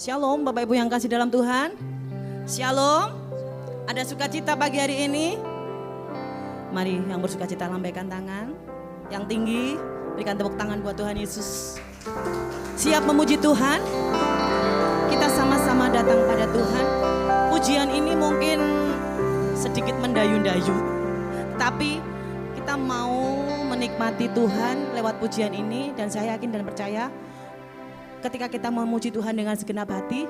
Shalom Bapak Ibu yang kasih dalam Tuhan. Shalom. Ada sukacita pagi hari ini? Mari yang bersukacita lambaikan tangan. Yang tinggi berikan tepuk tangan buat Tuhan Yesus. Siap memuji Tuhan? Kita sama-sama datang pada Tuhan. Pujian ini mungkin sedikit mendayu-dayu, tapi kita mau menikmati Tuhan lewat pujian ini. Dan saya yakin dan percaya ketika kita memuji Tuhan dengan segenap hati,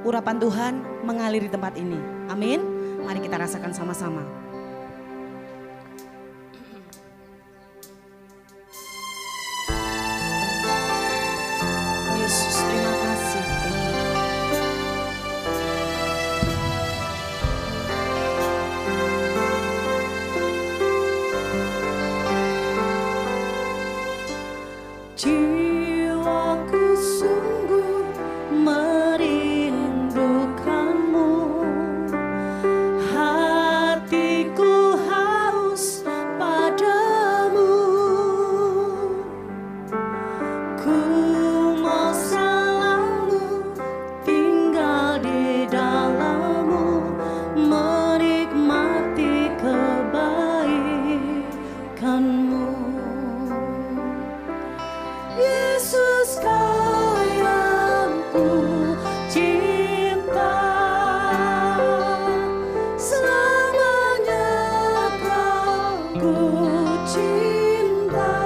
urapan Tuhan mengalir di tempat ini. Amin. Mari kita rasakan sama-sama. Yesus, terima kasih. Jiwaku sungguh merindukanmu, hatiku haus padamu. Ku mau selalu tinggal di dalammu, menikmati kebaikanmu. Yesus, Kau yang ku cinta, selamanya Kau ku cinta,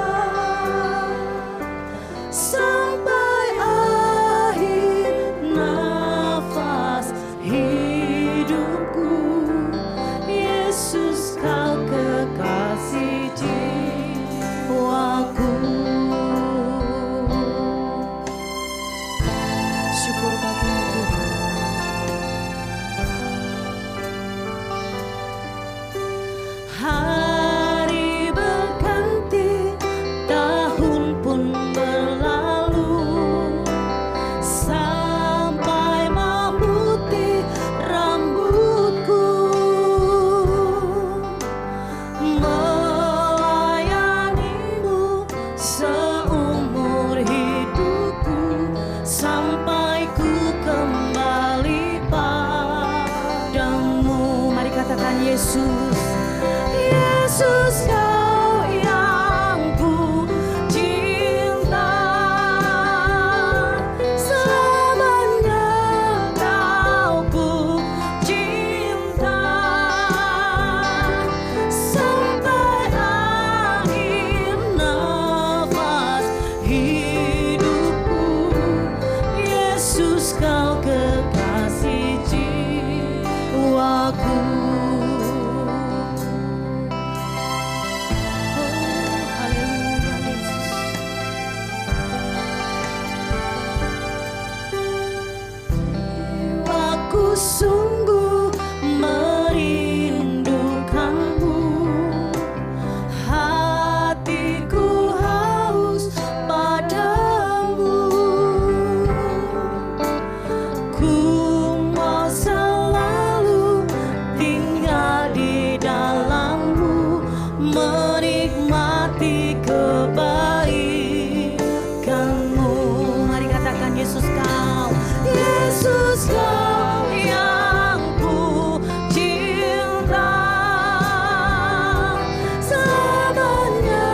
sampai akhir nafas hidupku. Yesus, Kau kekasih jiwaku. Syukur bagimu Tuhan. Hari berganti, tahun pun berlalu, sampai memutih rambutku, melayanimu seumur hidupku, sampai ku kembali padamu. Mari katakan Yesus. Yesus, Kau yang ku cinta, selamanya Kau ku cinta, sampai akhir nafas hidupku. Yesus, Kau kekasih jiwaku. Sungguh merindukanmu, hatiku haus padamu. Ku mau selalu tinggal di dalammu, menikmati kebaikanmu. Mari katakan Yesus, Kau. Yesus, Kau yang ku cinta, selamanya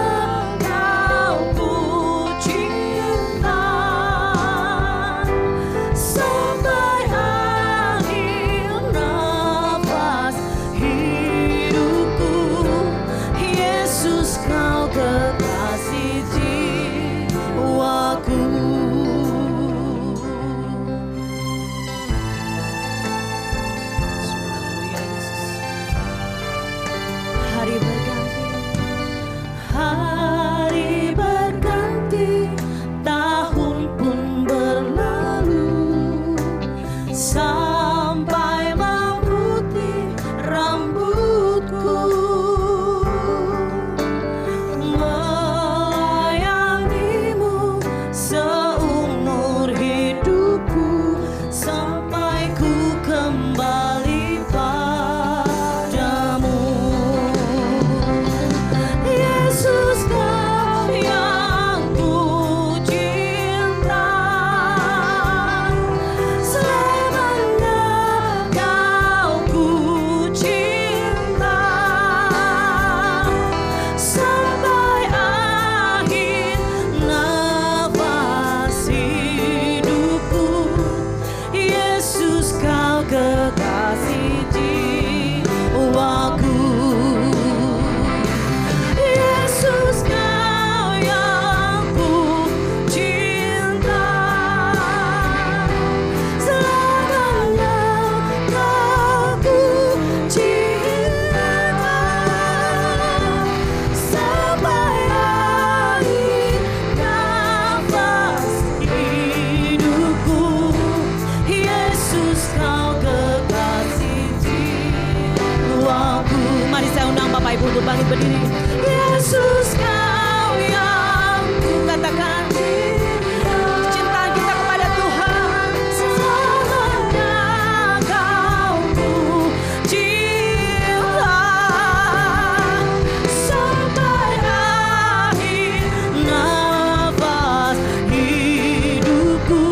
Kau ku cinta, sampai akhir nafas hidupku. Yesus, Kau kekasih jiwaku. Hari berganti, tahun pun berlalu, sampai memutih rambutku, melayanimu seumur hidupku, sampai ku kembali padamu. Yesus, Kau yang ku cinta, berdiri. Yesus kau yang ku katakan. Cinta kita kepada Tuhan selamanya kau ku cinta sampai akhir nafas hidupku.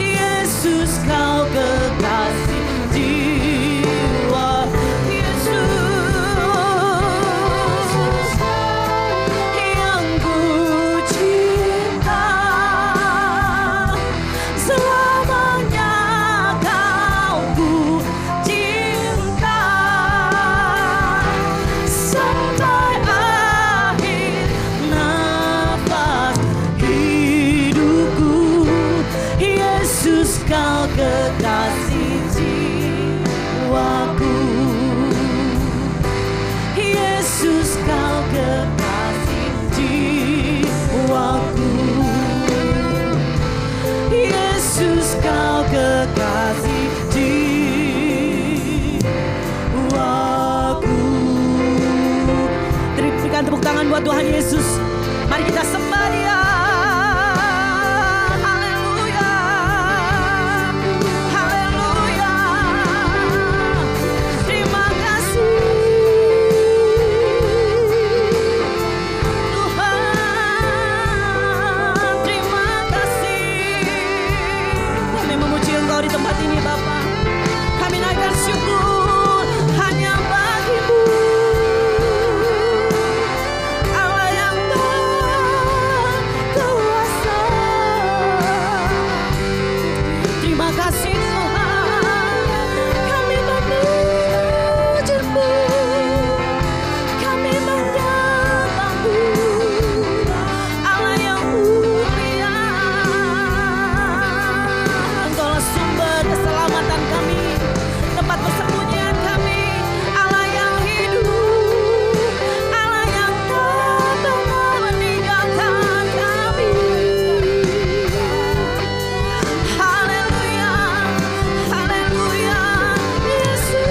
Yesus kau kekasih jiwa. Yesus yang ku cinta selamanya kau ku cinta sampai akhir nafas hidupku. Yesus kau kekasih jiwaku. Yesus kau kekasih jiwaku. Yesus kau kekasih jiwaku. Berikan tepuk tangan buat Tuhan Yesus. Mari kita sembah Dia. Haleluya. Haleluya. Terima kasih Tuhan. Terima kasih. Kami memuji Engkau di tempat ini Bapa. Kami naikkan syukur hanya bagi-Mu. Allah yang berkuasa. Terima kasih Tuhan. Kami memuji-Mu. Kami menyembah-Mu. Allah yang mulia. Engkaulah sumber keselamatan kami, tempat persembunyian kami. Allah yang hidup, Allah yang tak pernah meninggalkan kami. Haleluya, haleluya, Yesus.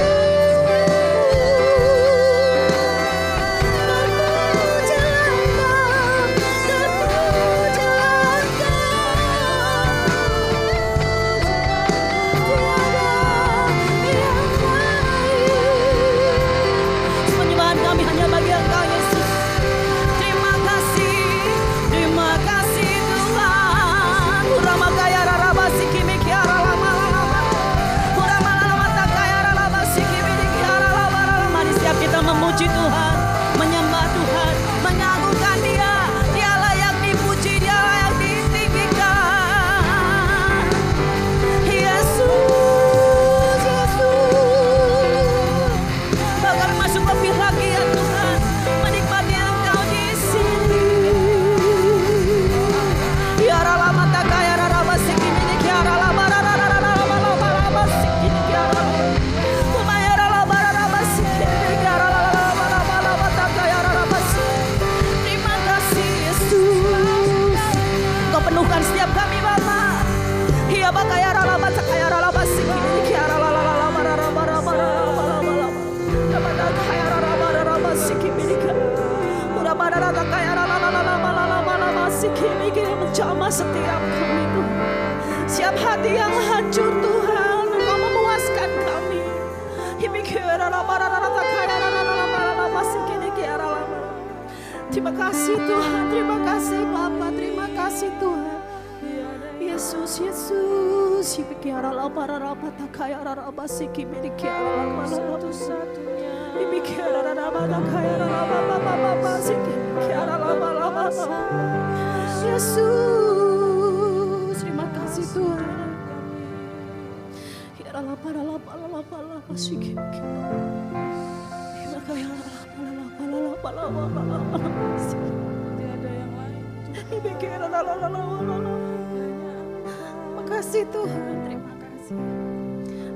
Terpujilah Engkau, terpujilah penyembahan kami hanya bagi Engkau Yesus. Terima kasih Tuhan. Urama kaya raraba sikimi kiara lama lama. Urama lama tak kaya raraba sikimi kiara lama lama. Mari setiap kita memuji Tuhan, menyembah Tuhan, mengagungkan Dia. Dia layak dipuji, Dia layak ditinggikan. Yesus, Yesus. Bahkan masuk lebih lagi ya Tuhan, menikmati Engkau di sini. Kiara lama tak kaya raraba sikini kiara lama raraba lama sikini kiara kumayara lama raraba sikini kiara lama tak kaya raraba sikini. Terima kasih Yesus. Engkau penuhkan setiap kami Bapa. Iya bakaya raraba tak kaya raraba sikini kiara lama raraba lama kaya raraba sikini menjamah setiap kami Tuhan. Siap hati yang hancur Tuhan, Engkau memuaskan kami. Terima kasih Tuhan, terima kasih Bapa, terima kasih Tuhan. Yesus, Yesus. Yesus, terima kasih Tuhan. Makasih Tuhan, terima kasih.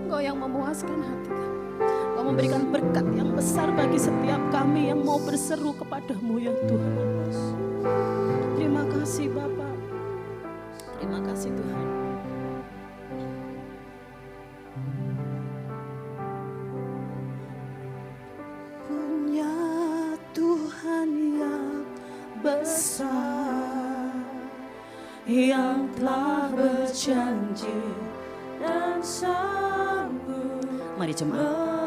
Engkau yang memuaskan hati kami. Engkau memberikan berkat yang besar bagi setiap kami yang mau berseru kepadamu ya Tuhan. Terima kasih Bapa. Terima kasih Tuhan. yang telah berjanji dan sanggup. Mari jemaat.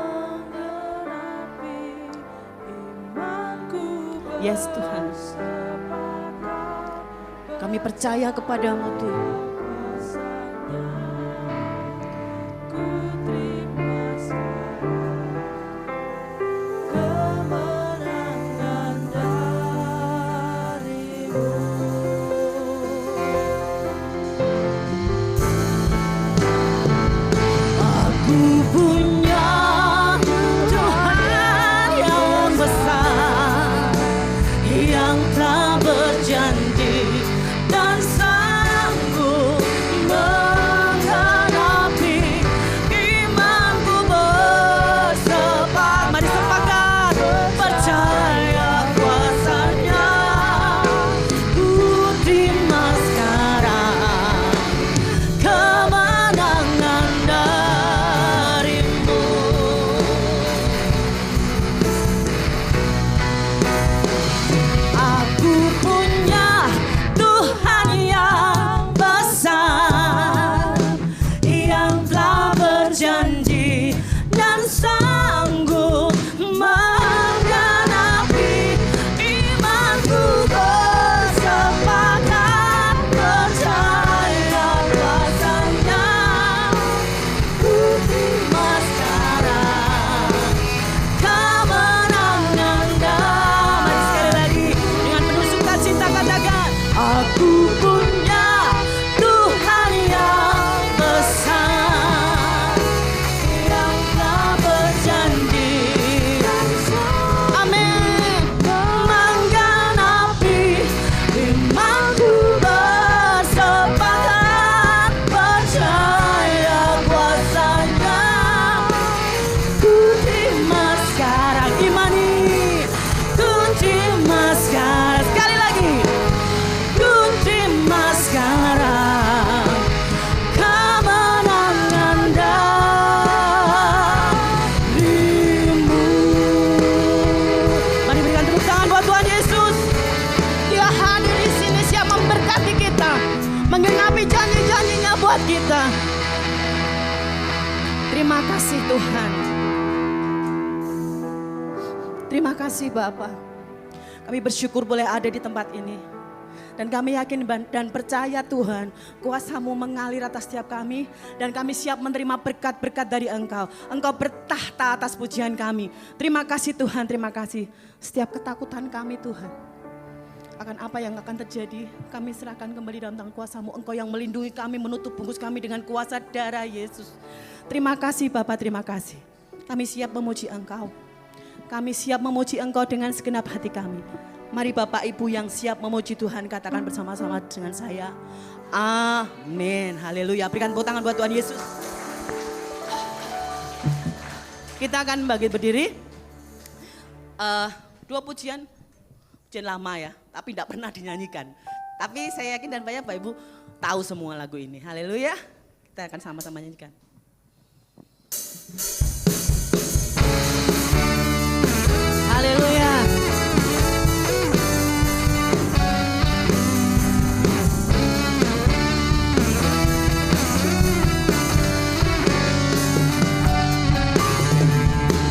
Yes Tuhan, kami percaya kepadamu Tuhan. Kita. Terima kasih Tuhan. Terima kasih Bapa. Kami bersyukur boleh ada di tempat ini. Dan kami yakin dan percaya Tuhan, kuasa-Mu mengalir atas setiap kami. Dan kami siap menerima berkat-berkat dari Engkau. Engkau bertahta atas pujian kami. Terima kasih Tuhan, terima kasih. Setiap ketakutan kami Tuhan, akan apa yang akan terjadi, kami serahkan kembali dalam tangan kuasa-Mu. Engkau yang melindungi kami, menutup bungkus kami dengan kuasa darah Yesus. Terima kasih Bapa, terima kasih. Kami siap memuji Engkau. Kami siap memuji Engkau dengan segenap hati kami. Mari Bapak Ibu yang siap memuji Tuhan, katakan bersama-sama dengan saya. Amin. Haleluya. Berikan tepuk tangan buat Tuhan Yesus. Kita akan bagi berdiri. Dua pujian lama ya, tapi tidak pernah dinyanyikan. Tapi saya yakin dan Bapak Ibu tahu semua lagu ini. Haleluya. Kita akan sama-sama nyanyikan. Haleluya.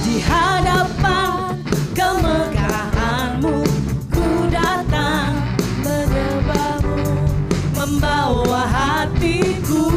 Di hadapan kemegahan-Mu membawa hatiku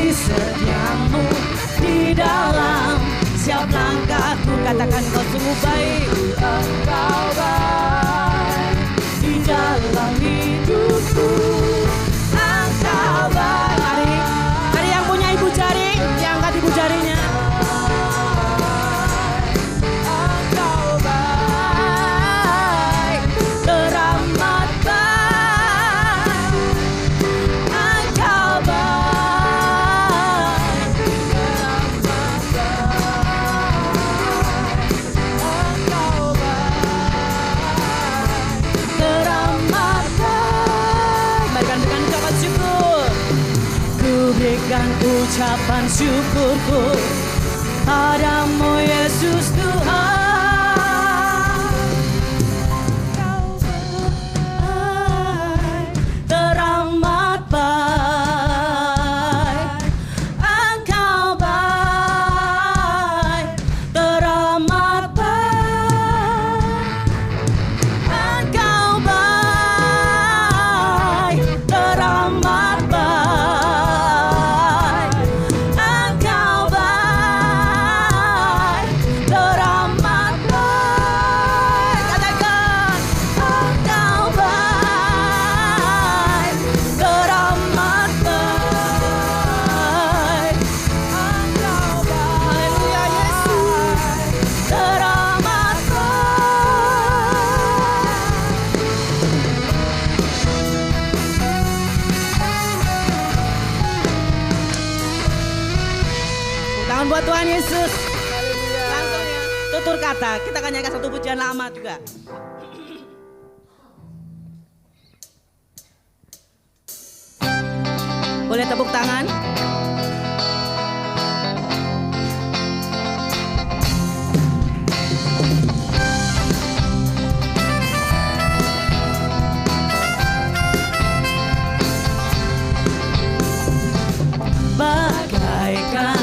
kasih setiamu di dalam setiap langkahku. Katakan kau sungguh baik, engkau baik di dalam hidupku. Engkau baik. Hari yang punya ibu jari, diangkat ibu jarinya. Berikan ucapan syukurku padamu Yesus Tuhan. Kau baik, teramat baik. Engkau baik, teramat baik. Engkau baik, teramat baik. Buat Tuhan Yesus. Langsung ya, tutur kata. Kita akan nyanyikan satu pujian lama juga. Boleh tepuk tangan? Bagaikan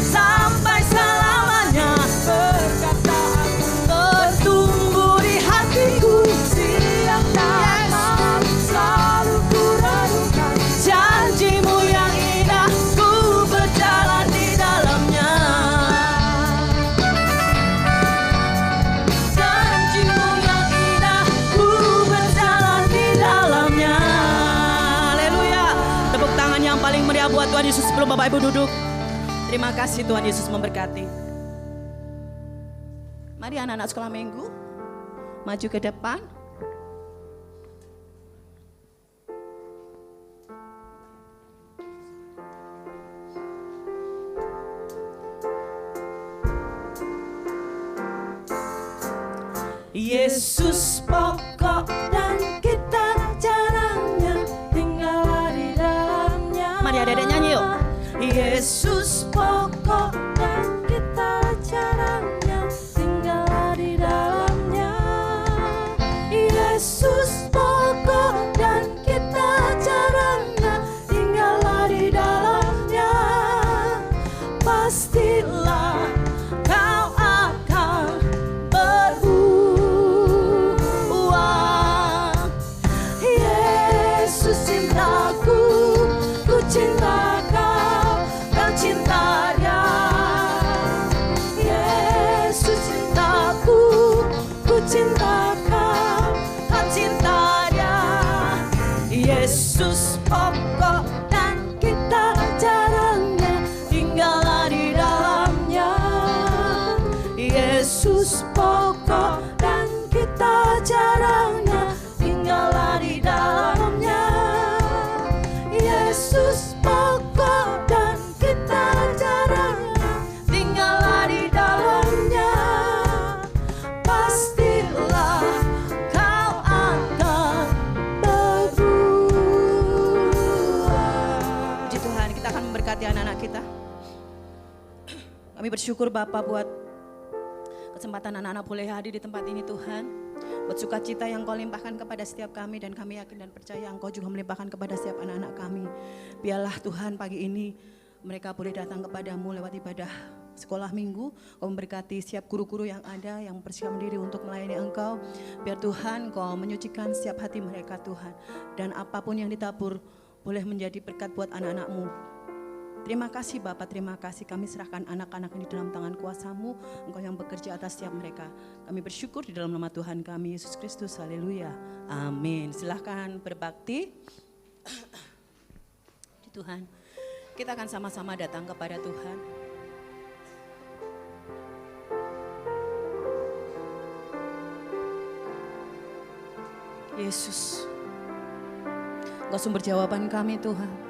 sampai Yesus, sebelum Bapak Ibu duduk, terima kasih Tuhan Yesus memberkati. Mari anak-anak sekolah minggu maju ke depan. Yesus pokok dan kita caranya, tinggal di dalamnya. Mari adik-adik nyanyi yuk. Yesus pokok dan kita caranya, tinggal di dalamnya. Yesus pokok dan kita caranya, tinggal di dalamnya. Pastilah kau akan berubah. Yesus cintaku, ku cinta kau, kau cinta dia. Yesus cintaku, ku cinta kau, kau cinta dia. Yesus pokok dan kita caranya, tinggallah di dalamnya. Yesus pokok dan kita caranya, tinggallah di dalamnya. Yesus pokok dan kita caranya, tinggallah di dalamnya. Pastilah kau akan berubah. Puji Tuhan, kita akan memberkati anak-anak kita. Kami bersyukur Bapa buat kesempatan anak-anak boleh hadir di tempat ini Tuhan. Buat sukacita yang Kau limpahkan kepada setiap kami, dan kami yakin dan percaya Engkau juga melimpahkan kepada setiap anak-anak kami. Biarlah Tuhan pagi ini mereka boleh datang kepadamu lewat ibadah sekolah minggu. Kau memberkati setiap guru-guru yang ada, yang mempersiapkan diri untuk melayani Engkau. Biar Tuhan Kau menyucikan setiap hati mereka Tuhan. Dan apapun yang ditabur boleh menjadi berkat buat anak-anak-Mu. Terima kasih Bapak, terima kasih. Kami serahkan anak-anak ini dalam tangan kuasa-Mu. Engkau yang bekerja atas setiap mereka. Kami bersyukur di dalam nama Tuhan kami Yesus Kristus. Haleluya. Amin. Silahkan berbakti. Tuhan, kita akan sama-sama datang kepada Tuhan. Yesus, Engkau sumber jawaban kami Tuhan.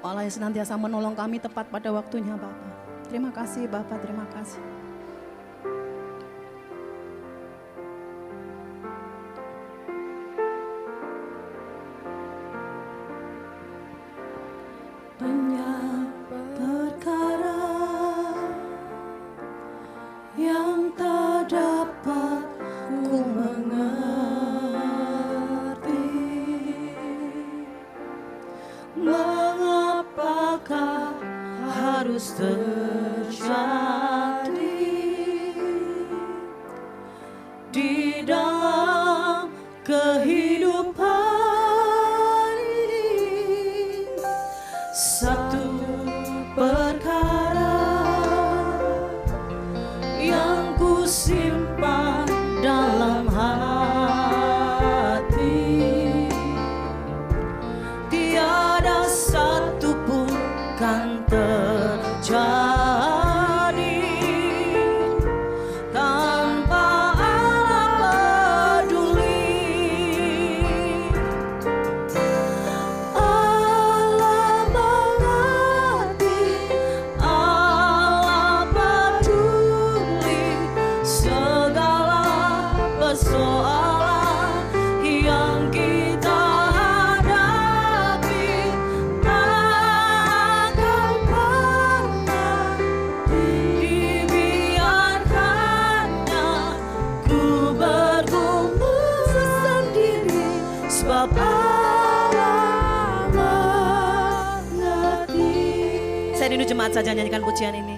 Allah yang senantiasa menolong kami tepat pada waktunya Bapa. Terima kasih Bapa, terima kasih. Banyak perkara yang tak dapat ku mengerti. Mengapakah harus terjadi di dalam kehidupan ini? Satu perkara yang ku simpan dalam hati, tiada satu pun kan terjadi tanpa Allah peduli. Allah mengerti, Allah peduli segala persoalan yang kita hadapi. Takkan pernah dibiarkannya ku bergumul sendiri, sebab Allah mengerti. Saya rindu jemaat saja nyanyikan pujian ini.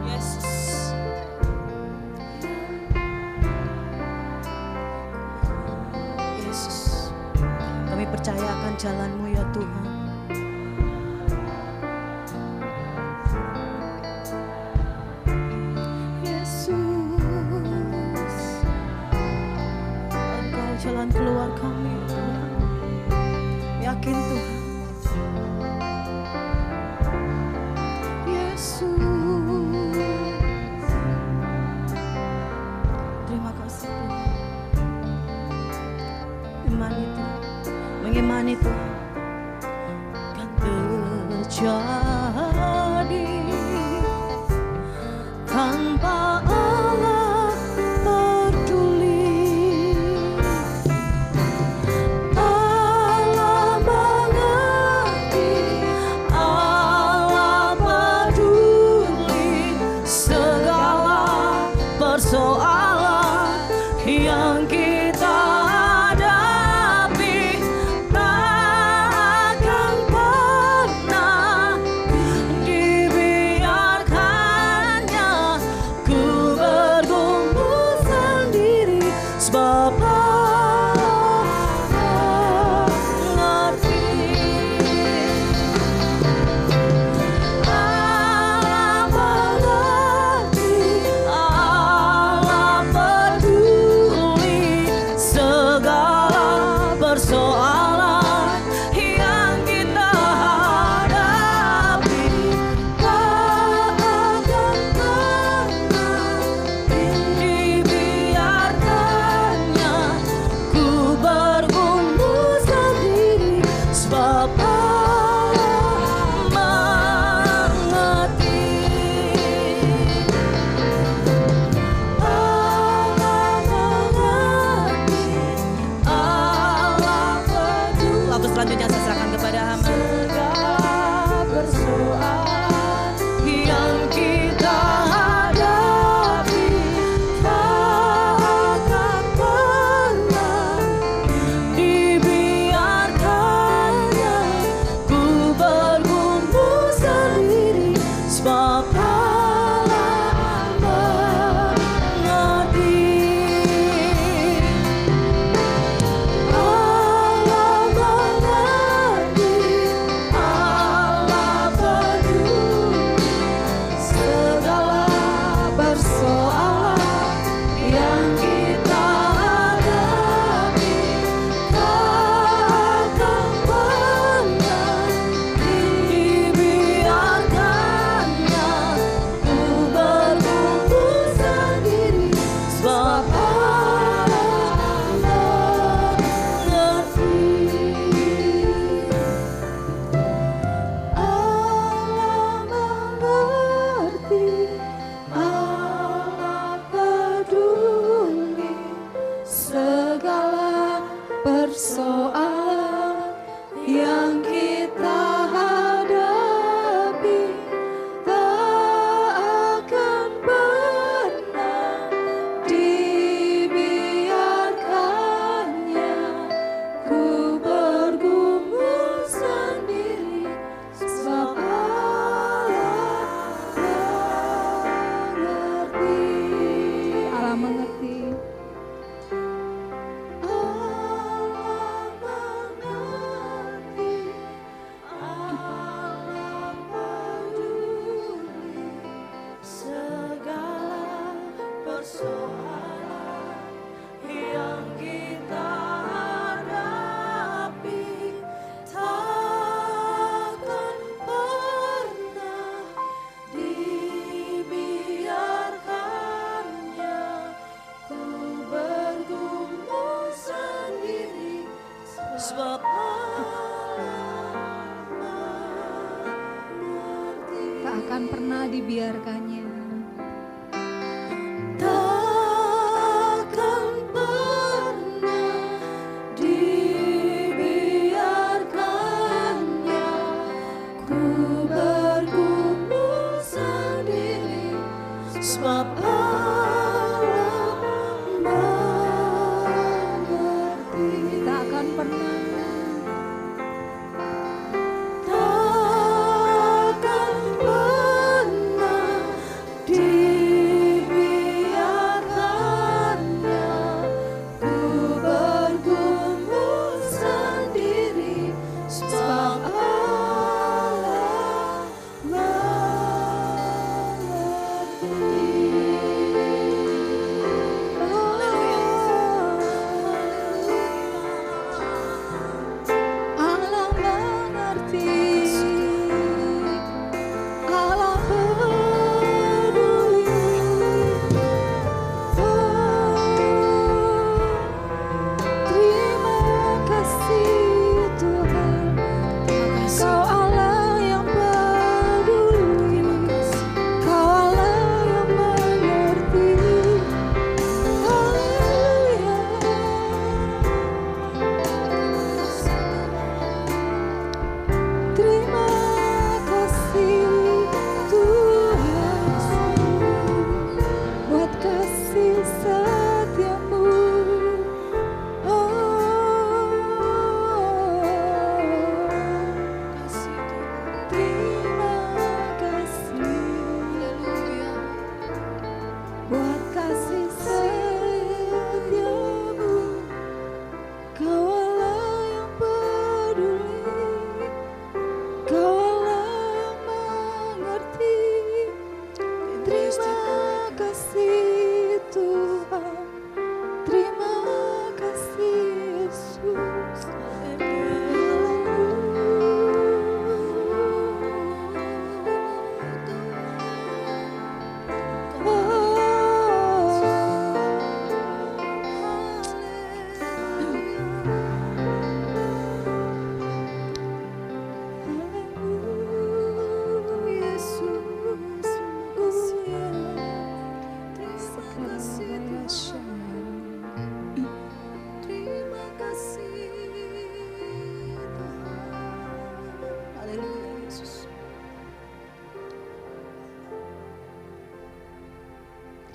Yesus, Yesus, kami percaya akan jalan-Mu ya Tuhan. Yesus, Bagaimana itu kan terjadi tanpa Allah peduli. Allah mengerti, Allah peduli segala persoalan yang kita hadapi. Tak akan pernah dibiarkannya ku bergumul sendiri, sebab Allah mengerti. Allah mengerti, Allah peduli segala persoalan yang kita hadapi. Tak akan pernah dibiarkannya ku bergumul sendiri, sebab Allah mengerti. Allah mengerti, Allah peduli. Lagu selanjutnya saya serahkan kepada hamba. Segala persoalan yang kita hadapi, tak akan pernah dibiarkannya ku bergumul sendiri, sebab Allah mengerti. Allah mengerti, Allah peduli segala persoalan yang kita hadapi. Tak akan pernah dibiarkannya ku bergumul sendiri, sebab Allah mengerti. Allah mengerti, Allah peduli segala persoalan yang kita hadapi. Tak akan pernah dibiarkannya ku bergumul sendiri, sebab Allah mengerti. Allah mengerti. Allah mengerti, Allah peduli segala persoalan yang kita hadapi. Takkan pernah dibiarkannya ku bergumul sendiri, sebab Allah mengerti. Tak akan pernah dibiarkannya. Takkan pernah dibiarkannya ku bergumul sendiri, sebab Allah mengerti. Tak akan pernah. Takkan pernah dibiarkannya ku bergumul sendiri, sebab Allah mengerti.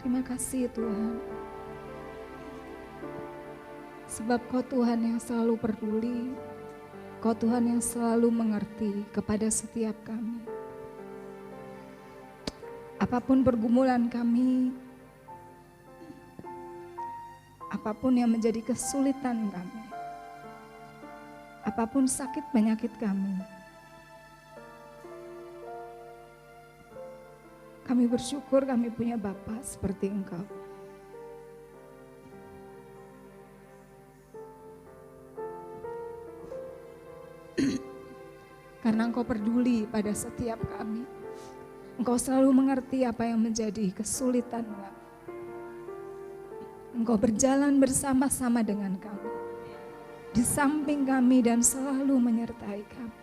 Terima kasih Tuhan. Sebab Kau Tuhan yang selalu peduli, Kau Tuhan yang selalu mengerti kepada setiap kami. Apapun pergumulan kami, apapun yang menjadi kesulitan kami, apapun sakit penyakit kami bersyukur kami punya Bapa seperti Engkau. Karena Engkau peduli pada setiap kami. Engkau selalu mengerti apa yang menjadi kesulitan kami. Engkau berjalan bersama-sama dengan kami, di samping kami dan selalu menyertai kami.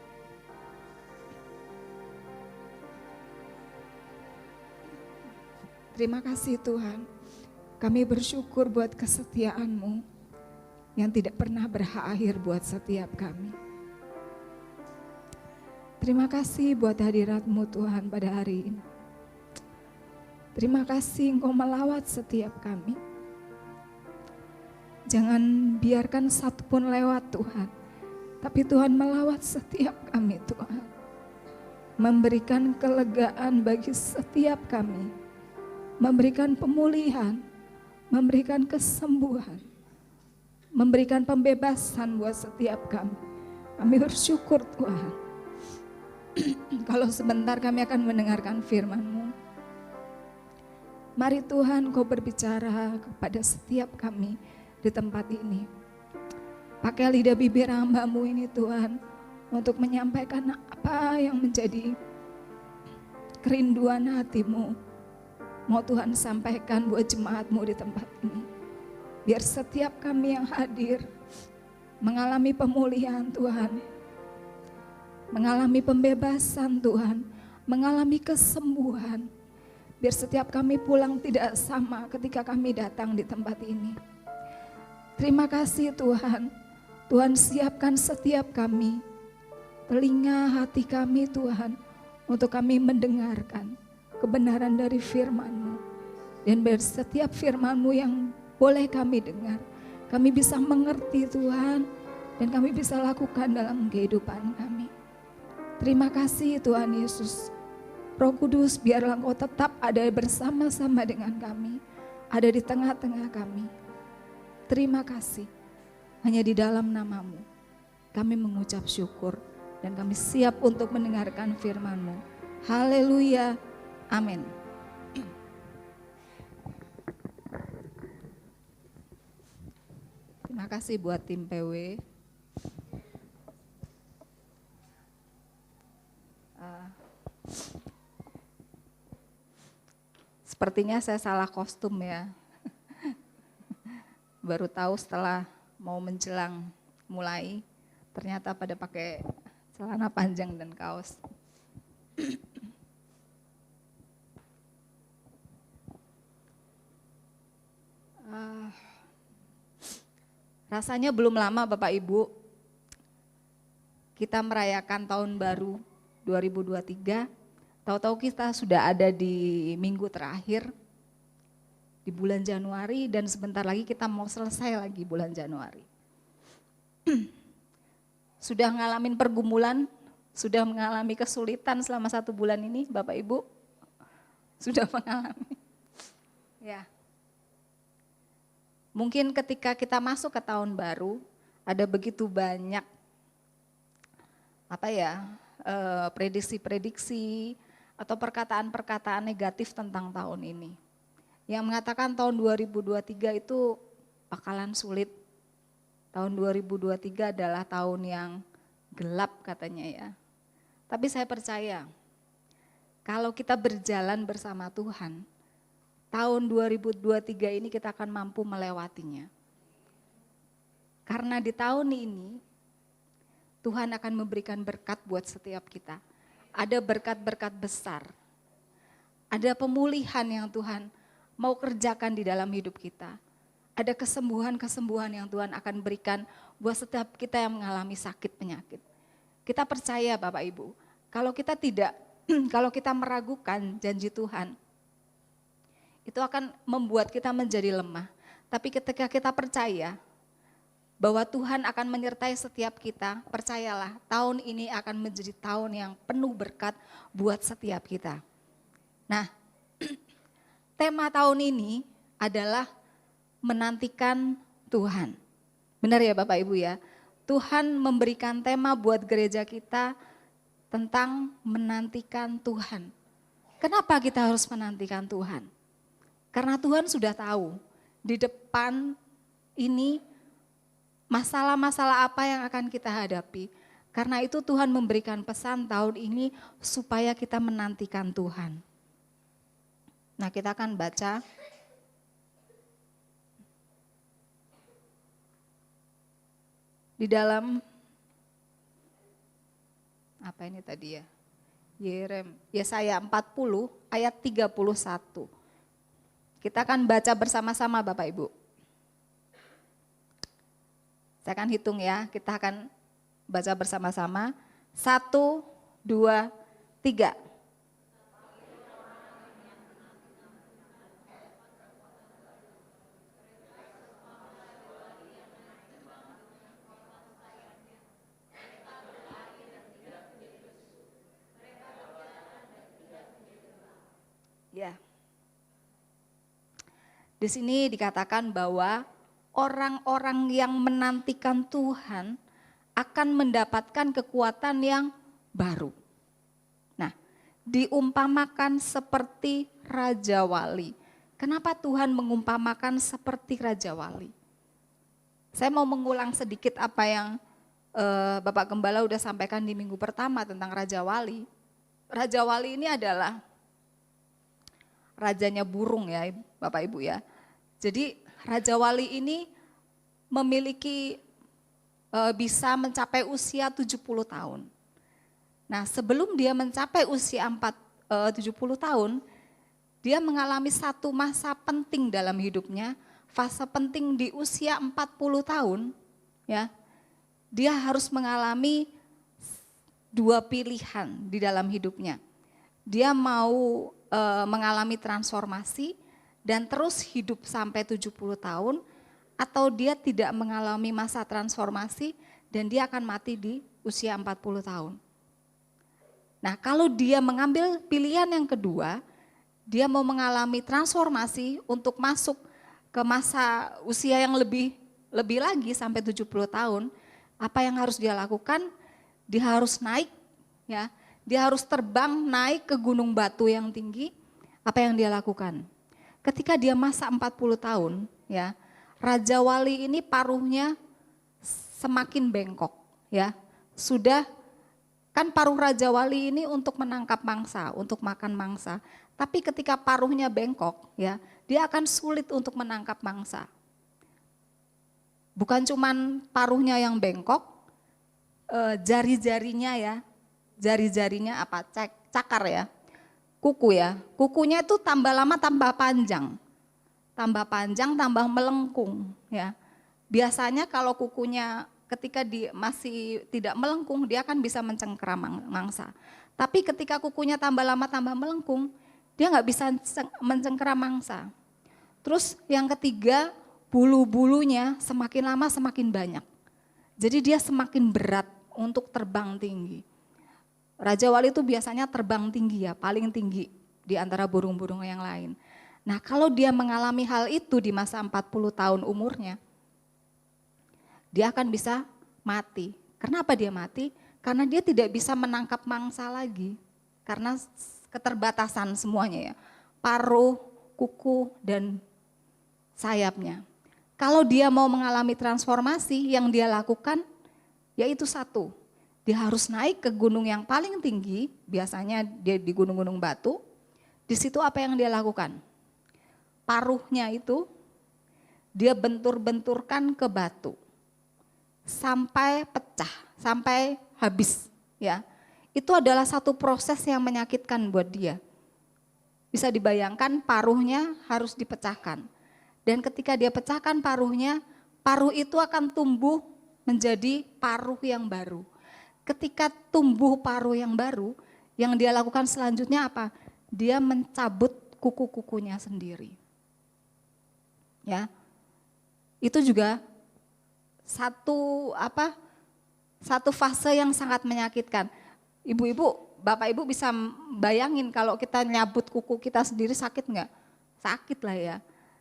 Terima kasih Tuhan, kami bersyukur buat kesetiaan-Mu yang tidak pernah berakhir buat setiap kami. Terima kasih buat hadirat-Mu Tuhan pada hari ini. Terima kasih Engkau melawat setiap kami. Jangan biarkan satu pun lewat Tuhan, tapi Tuhan melawat setiap kami Tuhan. Memberikan kelegaan bagi setiap kami. Memberikan pemulihan, memberikan kesembuhan, memberikan pembebasan buat setiap kami. Kami bersyukur Tuhan. Kalau sebentar kami akan mendengarkan firman-Mu. Mari Tuhan Kau berbicara kepada setiap kami di tempat ini. Pakai lidah bibir hamba-Mu ini Tuhan, untuk menyampaikan apa yang menjadi kerinduan hati-Mu. Mau Tuhan sampaikan buat jemaat-Mu di tempat ini. Biar setiap kami yang hadir mengalami pemulihan Tuhan, mengalami pembebasan Tuhan, mengalami kesembuhan. Biar setiap kami pulang tidak sama ketika kami datang di tempat ini. Terima kasih Tuhan. Tuhan siapkan setiap kami, telinga hati kami Tuhan, untuk kami mendengarkan kebenaran dari firman-Mu. Dan dari setiap firman-Mu yang boleh kami dengar, kami bisa mengerti Tuhan, dan kami bisa lakukan dalam kehidupan kami. Terima kasih Tuhan Yesus. Roh Kudus, biarlah Engkau tetap ada bersama-sama dengan kami, ada di tengah-tengah kami. Terima kasih. Hanya di dalam nama-Mu kami mengucap syukur, dan kami siap untuk mendengarkan firman-Mu. Haleluya. Amin. Terima kasih buat tim PW. Sepertinya saya salah kostum ya. Baru tahu setelah mau menjelang mulai, ternyata pada pakai celana panjang dan kaos. Rasanya belum lama Bapak Ibu kita merayakan tahun baru 2023. Tahu-tahu kita sudah ada di minggu terakhir di bulan Januari, dan sebentar lagi kita mau selesai lagi bulan Januari. Sudah ngalamin pergumulan, sudah mengalami kesulitan selama 1 bulan ini Bapak Ibu? Sudah mengalami? Ya. Mungkin ketika kita masuk ke tahun baru, ada begitu banyak prediksi-prediksi atau perkataan-perkataan negatif tentang tahun ini. Yang mengatakan tahun 2023 itu bakalan sulit. Tahun 2023 adalah tahun yang gelap katanya ya. Tapi saya percaya, kalau kita berjalan bersama Tuhan, tahun 2023 ini kita akan mampu melewatinya. Karena di tahun ini Tuhan akan memberikan berkat buat setiap kita. Ada berkat-berkat besar. Ada pemulihan yang Tuhan mau kerjakan di dalam hidup kita. Ada kesembuhan-kesembuhan yang Tuhan akan berikan buat setiap kita yang mengalami sakit penyakit. Kita percaya Bapak Ibu, kalau kita meragukan janji Tuhan, itu akan membuat kita menjadi lemah. Tapi ketika kita percaya bahwa Tuhan akan menyertai setiap kita, percayalah tahun ini akan menjadi tahun yang penuh berkat buat setiap kita. Nah, tema tahun ini adalah menantikan Tuhan. Benar ya Bapak Ibu ya? Tuhan memberikan tema buat gereja kita tentang menantikan Tuhan. Kenapa kita harus menantikan Tuhan? Karena Tuhan sudah tahu di depan ini masalah-masalah apa yang akan kita hadapi. Karena itu Tuhan memberikan pesan tahun ini supaya kita menantikan Tuhan. Nah, kita akan baca di dalam apa ini tadi ya? Yesaya 40 ayat 31. Kita akan baca bersama-sama Bapak Ibu. Saya akan hitung ya, kita akan baca bersama-sama. 1, 2, 3. Ya. Di sini dikatakan bahwa orang-orang yang menantikan Tuhan akan mendapatkan kekuatan yang baru. Nah, diumpamakan seperti Raja Wali. Kenapa Tuhan mengumpamakan seperti Raja Wali? Saya mau mengulang sedikit apa yang Bapak Gembala udah sampaikan di minggu pertama tentang Raja Wali. Raja Wali ini adalah rajanya burung ya Bapak Ibu ya. Jadi Raja Wali ini memiliki bisa mencapai usia 70 tahun. Nah sebelum dia mencapai usia 70 tahun, dia mengalami satu masa penting dalam hidupnya, fase penting di usia 40 tahun ya. Dia harus mengalami dua pilihan di dalam hidupnya. Dia mau mengalami transformasi dan terus hidup sampai 70 tahun, atau dia tidak mengalami masa transformasi dan dia akan mati di usia 40 tahun. Nah kalau dia mengambil pilihan yang kedua, dia mau mengalami transformasi untuk masuk ke masa usia yang lebih lagi sampai 70 tahun, apa yang harus dia lakukan? Dia harus naik ya, dia harus terbang naik ke gunung batu yang tinggi. Apa yang dia lakukan? Ketika dia masa 40 tahun ya, Raja Wali ini paruhnya semakin bengkok ya. Sudah kan paruh Raja Wali ini untuk menangkap mangsa, untuk makan mangsa. Tapi ketika paruhnya bengkok ya, dia akan sulit untuk menangkap mangsa. Bukan cuman paruhnya yang bengkok, jari-jarinya ya, jari-jarinya apa? Cakar ya. Kuku ya, kukunya itu tambah lama tambah panjang, tambah melengkung ya. Biasanya kalau kukunya ketika masih tidak melengkung, dia akan bisa mencengkeram mangsa. Tapi ketika kukunya tambah lama tambah melengkung, dia nggak bisa mencengkeram mangsa. Terus yang ketiga, bulu-bulunya semakin lama semakin banyak. Jadi dia semakin berat untuk terbang tinggi. Raja Wali itu biasanya terbang tinggi ya, paling tinggi di antara burung-burung yang lain. Nah kalau dia mengalami hal itu di masa 40 tahun umurnya, dia akan bisa mati. Kenapa dia mati? Karena dia tidak bisa menangkap mangsa lagi. Karena keterbatasan semuanya ya, paruh, kuku, dan sayapnya. Kalau dia mau mengalami transformasi, yang dia lakukan yaitu satu, dia harus naik ke gunung yang paling tinggi, biasanya dia di gunung-gunung batu. Di situ apa yang dia lakukan? Paruhnya itu dia bentur-benturkan ke batu sampai pecah, sampai habis ya. Itu adalah satu proses yang menyakitkan buat dia. Bisa dibayangkan paruhnya harus dipecahkan. Dan ketika dia pecahkan paruhnya, paruh itu akan tumbuh menjadi paruh yang baru. Ketika tumbuh paruh yang baru, yang dia lakukan selanjutnya apa? Dia mencabut kuku-kukunya sendiri. Ya. Itu juga satu fase yang sangat menyakitkan. Ibu-ibu, bapak ibu bisa bayangin kalau kita nyabut kuku kita sendiri sakit enggak? Sakit lah ya.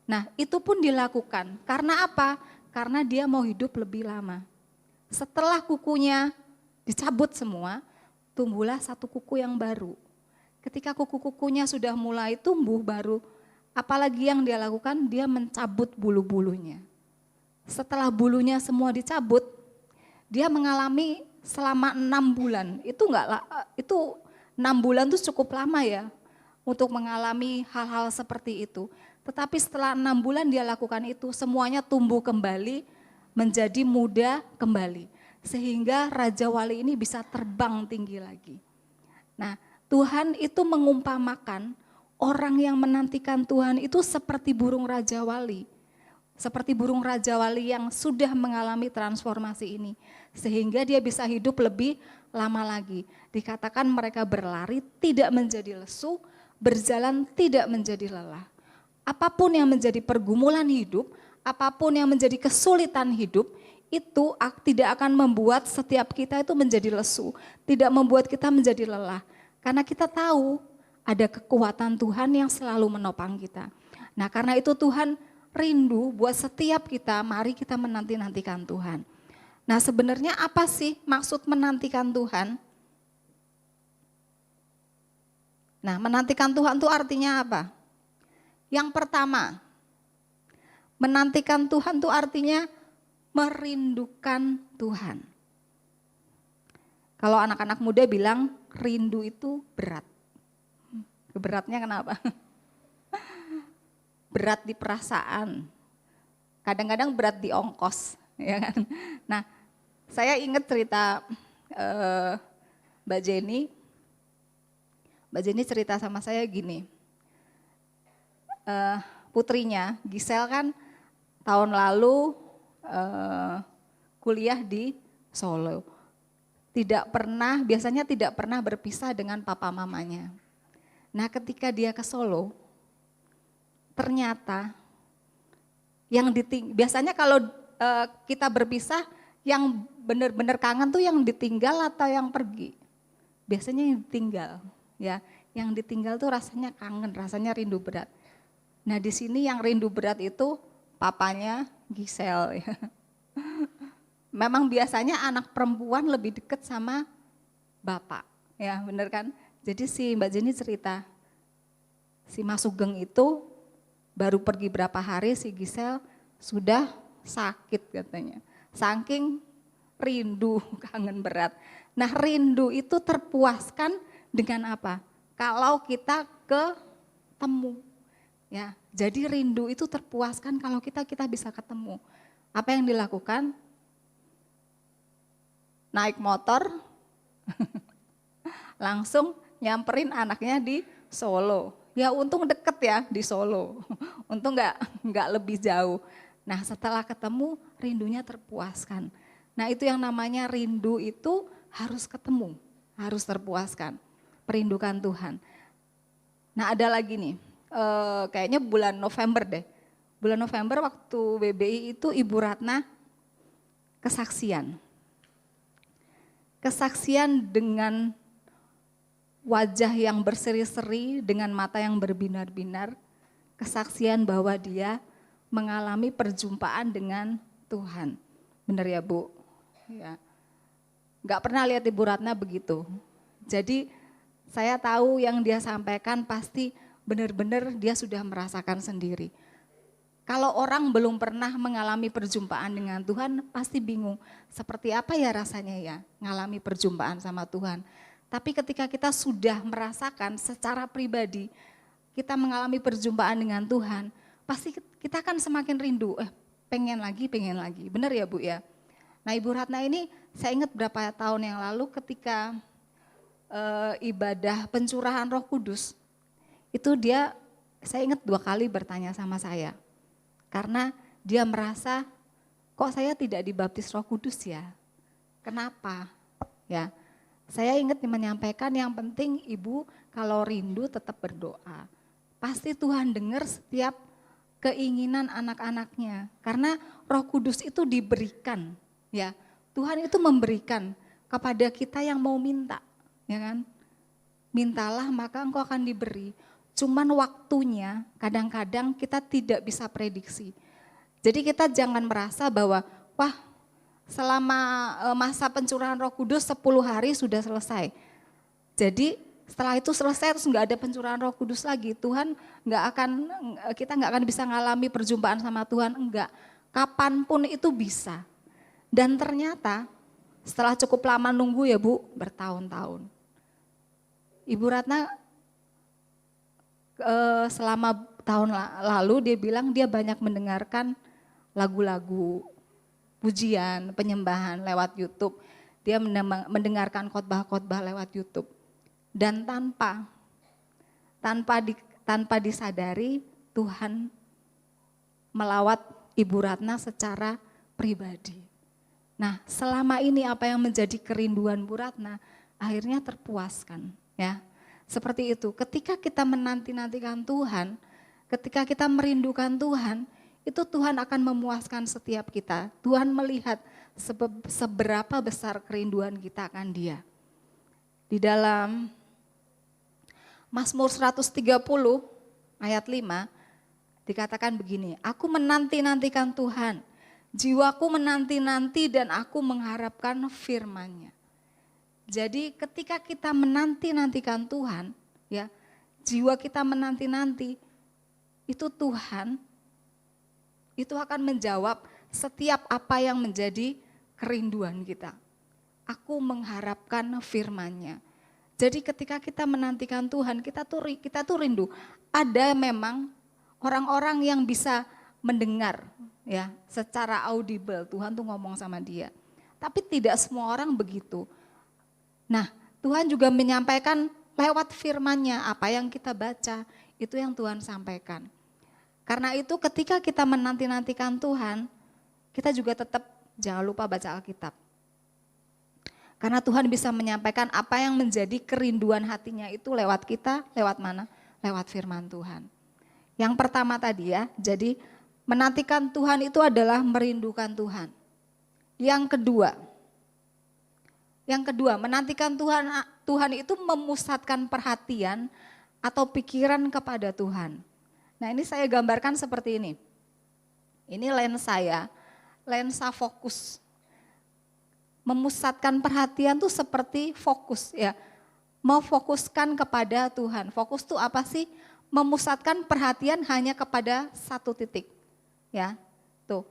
Nah itu pun dilakukan, karena apa? Karena dia mau hidup lebih lama. Setelah kukunya dicabut semua, tumbuhlah satu kuku yang baru. Ketika kuku-kukunya sudah mulai tumbuh baru, apalagi yang dia lakukan? Dia mencabut bulu-bulunya. Setelah bulunya semua dicabut, dia mengalami selama 6 bulan. Itu 6 bulan itu cukup lama ya untuk mengalami hal-hal seperti itu. Tetapi setelah 6 bulan dia lakukan itu, semuanya tumbuh kembali, menjadi muda kembali. Sehingga Raja Wali ini bisa terbang tinggi lagi. Nah, Tuhan itu mengumpamakan orang yang menantikan Tuhan itu seperti burung Raja Wali. Seperti burung Raja Wali yang sudah mengalami transformasi ini. Sehingga dia bisa hidup lebih lama lagi. Dikatakan mereka berlari tidak menjadi lesu, berjalan tidak menjadi lelah. Apapun yang menjadi pergumulan hidup, apapun yang menjadi kesulitan hidup, itu tidak akan membuat setiap kita itu menjadi lesu. Tidak membuat kita menjadi lelah. Karena kita tahu ada kekuatan Tuhan yang selalu menopang kita. Nah karena itu Tuhan rindu buat setiap kita, mari kita menanti-nantikan Tuhan. Nah sebenarnya apa sih maksud menantikan Tuhan? Nah menantikan Tuhan itu artinya apa? Yang pertama, menantikan Tuhan itu artinya merindukan Tuhan. Kalau anak-anak muda bilang rindu itu berat. Beratnya kenapa? Berat di perasaan, kadang-kadang berat di ongkos, ya kan? Nah, saya ingat cerita Mbak Jenny. Mbak Jenny cerita sama saya gini, putrinya Gisel kan tahun lalu kuliah di Solo. Biasanya tidak pernah berpisah dengan papa mamanya. Nah, ketika dia ke Solo, ternyata biasanya kalau kita berpisah yang benar-benar kangen tuh yang ditinggal atau yang pergi. Biasanya yang ditinggal, ya. Yang ditinggal tuh rasanya kangen, rasanya rindu berat. Nah, di sini yang rindu berat itu papanya Gisel, ya. Memang biasanya anak perempuan lebih dekat sama bapak, ya benar kan? Jadi si Mbak Jenny cerita, si Mas Sugeng itu baru pergi berapa hari si Gisel sudah sakit katanya. Saking rindu, kangen berat. Nah rindu itu terpuaskan dengan apa? Kalau kita ketemu. Ya, jadi rindu itu terpuaskan kalau kita bisa ketemu. Apa yang dilakukan? Naik motor, langsung nyamperin anaknya di Solo. Ya untung deket ya di Solo, untung nggak lebih jauh. Nah setelah ketemu rindunya terpuaskan. Nah itu yang namanya rindu itu harus ketemu, harus terpuaskan. Perindukan Tuhan. Nah ada lagi nih, kayaknya bulan November deh. Bulan November waktu BBI itu Ibu Ratna kesaksian. Kesaksian dengan wajah yang berseri-seri, dengan mata yang berbinar-binar, kesaksian bahwa dia mengalami perjumpaan dengan Tuhan. Benar ya Bu? Ya. Gak pernah lihat Ibu Ratna begitu. Jadi saya tahu yang dia sampaikan pasti benar-benar dia sudah merasakan sendiri. Kalau orang belum pernah mengalami perjumpaan dengan Tuhan pasti bingung. Seperti apa ya rasanya ya mengalami perjumpaan sama Tuhan. Tapi ketika kita sudah merasakan secara pribadi, kita mengalami perjumpaan dengan Tuhan, pasti kita kan semakin rindu, pengen lagi. Benar ya Bu ya? Nah Ibu Ratna ini saya ingat berapa tahun yang lalu ketika ibadah pencurahan Roh Kudus, itu saya ingat 2 kali bertanya sama saya. Karena dia merasa, kok saya tidak dibaptis Roh Kudus ya? Kenapa? Ya. Saya ingat menyampaikan yang penting Ibu kalau rindu tetap berdoa. pasti Tuhan dengar setiap keinginan anak-anaknya. Karena Roh Kudus itu diberikan, ya. Tuhan itu memberikan kepada kita yang mau minta, ya kan? Mintalah maka engkau akan diberi. Cuman waktunya kadang-kadang kita tidak bisa prediksi. Jadi kita jangan merasa bahwa wah, selama masa pencurahan Roh Kudus 10 hari sudah selesai. Jadi setelah itu selesai terus nggak ada pencurahan Roh Kudus lagi. Tuhan kita nggak akan bisa ngalami perjumpaan sama Tuhan, enggak. Kapanpun itu bisa. Dan ternyata setelah cukup lama nunggu ya Bu, bertahun-tahun. Ibu Ratna selama tahun lalu dia bilang dia banyak mendengarkan lagu-lagu pujian, penyembahan lewat YouTube. Dia mendengarkan khotbah-khotbah lewat YouTube. Dan tanpa disadari Tuhan melawat Ibu Ratna secara pribadi. Nah, selama ini apa yang menjadi kerinduan Bu Ratna akhirnya terpuaskan, ya. Seperti itu. Ketika kita menanti-nantikan Tuhan, ketika kita merindukan Tuhan, itu Tuhan akan memuaskan setiap kita. Tuhan melihat seberapa besar kerinduan kita akan Dia. Di dalam Mazmur 130 ayat 5 dikatakan begini, aku menanti-nantikan Tuhan, jiwaku menanti-nanti dan aku mengharapkan firman-Nya. Jadi ketika kita menanti-nantikan Tuhan, ya, jiwa kita menanti-nanti, itu Tuhan itu akan menjawab setiap apa yang menjadi kerinduan kita. Aku mengharapkan firman-Nya. Jadi ketika kita menantikan Tuhan, kita tuh rindu. Ada memang orang-orang yang bisa mendengar, ya, secara audible. Tuhan tuh ngomong sama dia. Tapi tidak semua orang begitu. Nah, Tuhan juga menyampaikan lewat firman-Nya, apa yang kita baca, itu yang Tuhan sampaikan. Karena itu ketika kita menanti-nantikan Tuhan, kita juga tetap jangan lupa baca Alkitab. Karena Tuhan bisa menyampaikan apa yang menjadi kerinduan hatinya itu lewat kita, lewat mana? Lewat firman Tuhan. Yang pertama tadi ya, jadi menantikan Tuhan itu adalah merindukan Tuhan. Yang kedua, menantikan Tuhan itu memusatkan perhatian atau pikiran kepada Tuhan. Nah, ini saya gambarkan seperti ini. Ini lensa fokus. Memusatkan perhatian tuh seperti fokus ya. Memfokuskan kepada Tuhan. Fokus tuh apa sih? Memusatkan perhatian hanya kepada satu titik. Ya. Tuh.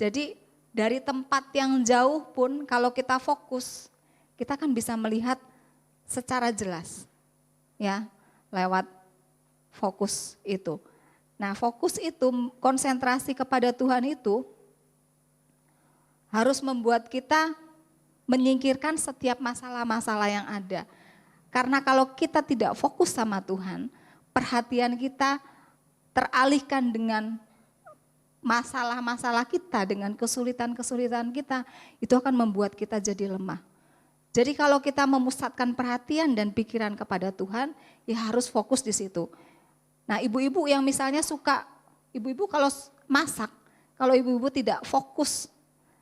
Jadi dari tempat yang jauh pun kalau kita fokus, kita kan bisa melihat secara jelas. Ya, lewat fokus itu. Nah, fokus itu, konsentrasi kepada Tuhan itu harus membuat kita menyingkirkan setiap masalah-masalah yang ada. Karena kalau kita tidak fokus sama Tuhan, perhatian kita teralihkan dengan masalah-masalah kita, dengan kesulitan-kesulitan kita, itu akan membuat kita jadi lemah. Jadi kalau kita memusatkan perhatian dan pikiran kepada Tuhan, ya harus fokus di situ. Nah, ibu-ibu yang misalnya suka, ibu-ibu kalau masak, kalau ibu-ibu tidak fokus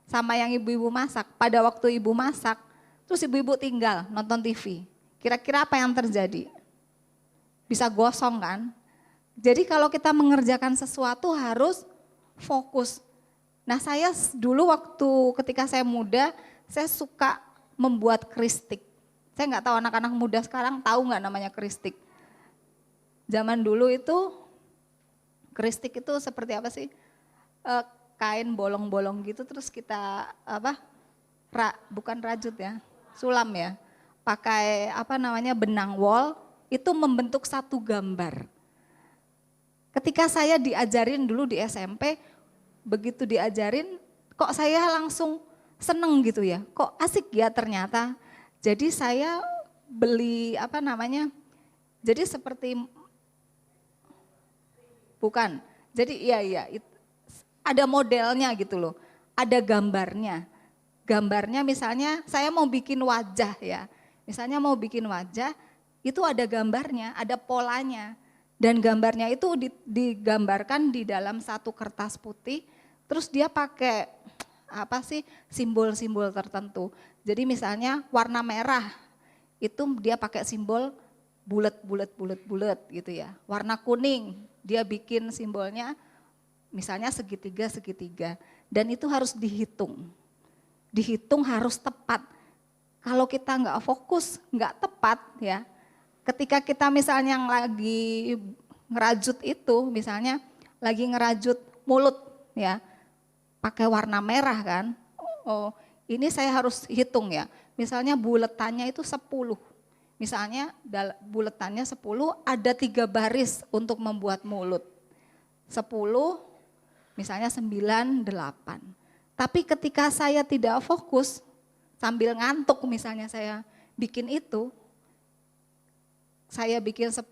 sama yang ibu-ibu masak, pada waktu ibu masak, terus ibu-ibu tinggal nonton TV. Kira-kira apa yang terjadi? Bisa gosong kan? Jadi kalau kita mengerjakan sesuatu harus fokus. Nah, saya dulu waktu ketika saya muda, saya suka membuat kristik. Saya nggak tahu anak-anak muda sekarang tahu nggak namanya kristik. Zaman dulu itu kristik itu seperti apa sih? Kain bolong-bolong gitu terus kita bukan rajut ya, sulam ya. Pakai benang wol itu membentuk satu gambar. Ketika saya diajarin dulu di SMP, begitu diajarin kok saya langsung seneng gitu ya. Kok asik ya ternyata. Jadi saya beli jadi seperti bukan. Jadi iya ada modelnya gitu loh. Ada gambarnya. Gambarnya misalnya saya mau bikin wajah ya. Misalnya mau bikin wajah itu ada gambarnya, ada polanya. Dan gambarnya itu digambarkan di dalam satu kertas putih, terus dia pakai simbol-simbol tertentu. Jadi misalnya warna merah itu dia pakai simbol bulat gitu ya. Warna kuning dia bikin simbolnya misalnya segitiga. Dan itu harus dihitung. Dihitung harus tepat. Kalau kita nggak fokus, nggak tepat ya. Ketika kita misalnya yang lagi ngerajut itu, misalnya lagi ngerajut mulut ya, pakai warna merah kan. Oh, ini saya harus hitung ya. Misalnya buletannya itu 10. Misalnya buletannya 10, ada 3 baris untuk membuat mulut. 10, misalnya 9, 8. Tapi ketika saya tidak fokus, sambil ngantuk misalnya saya bikin itu, saya bikin 10,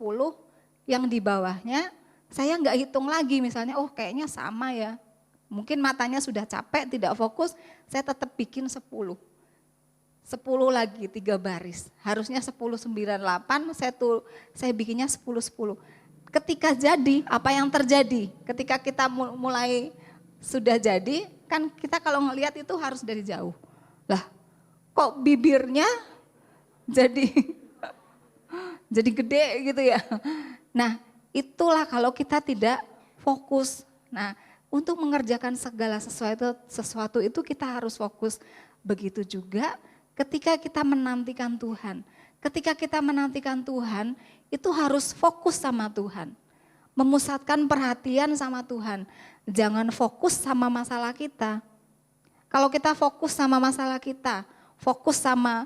yang di bawahnya saya nggak hitung lagi misalnya, oh kayaknya sama ya. Mungkin matanya sudah capek, tidak fokus, saya tetap bikin 10. 10 lagi 3 baris, harusnya 10, 9, 8, saya bikinnya 10. Ketika jadi, apa yang terjadi? Ketika kita mulai sudah jadi, kan kita kalau ngelihat itu harus dari jauh. Lah, kok bibirnya jadi gede gitu ya. Nah, itulah kalau kita tidak fokus. Nah, untuk mengerjakan segala sesuatu itu kita harus fokus. Begitu juga ketika kita menantikan Tuhan. Ketika kita menantikan Tuhan, itu harus fokus sama Tuhan. Memusatkan perhatian sama Tuhan. Jangan fokus sama masalah kita. Kalau kita fokus sama masalah kita, fokus sama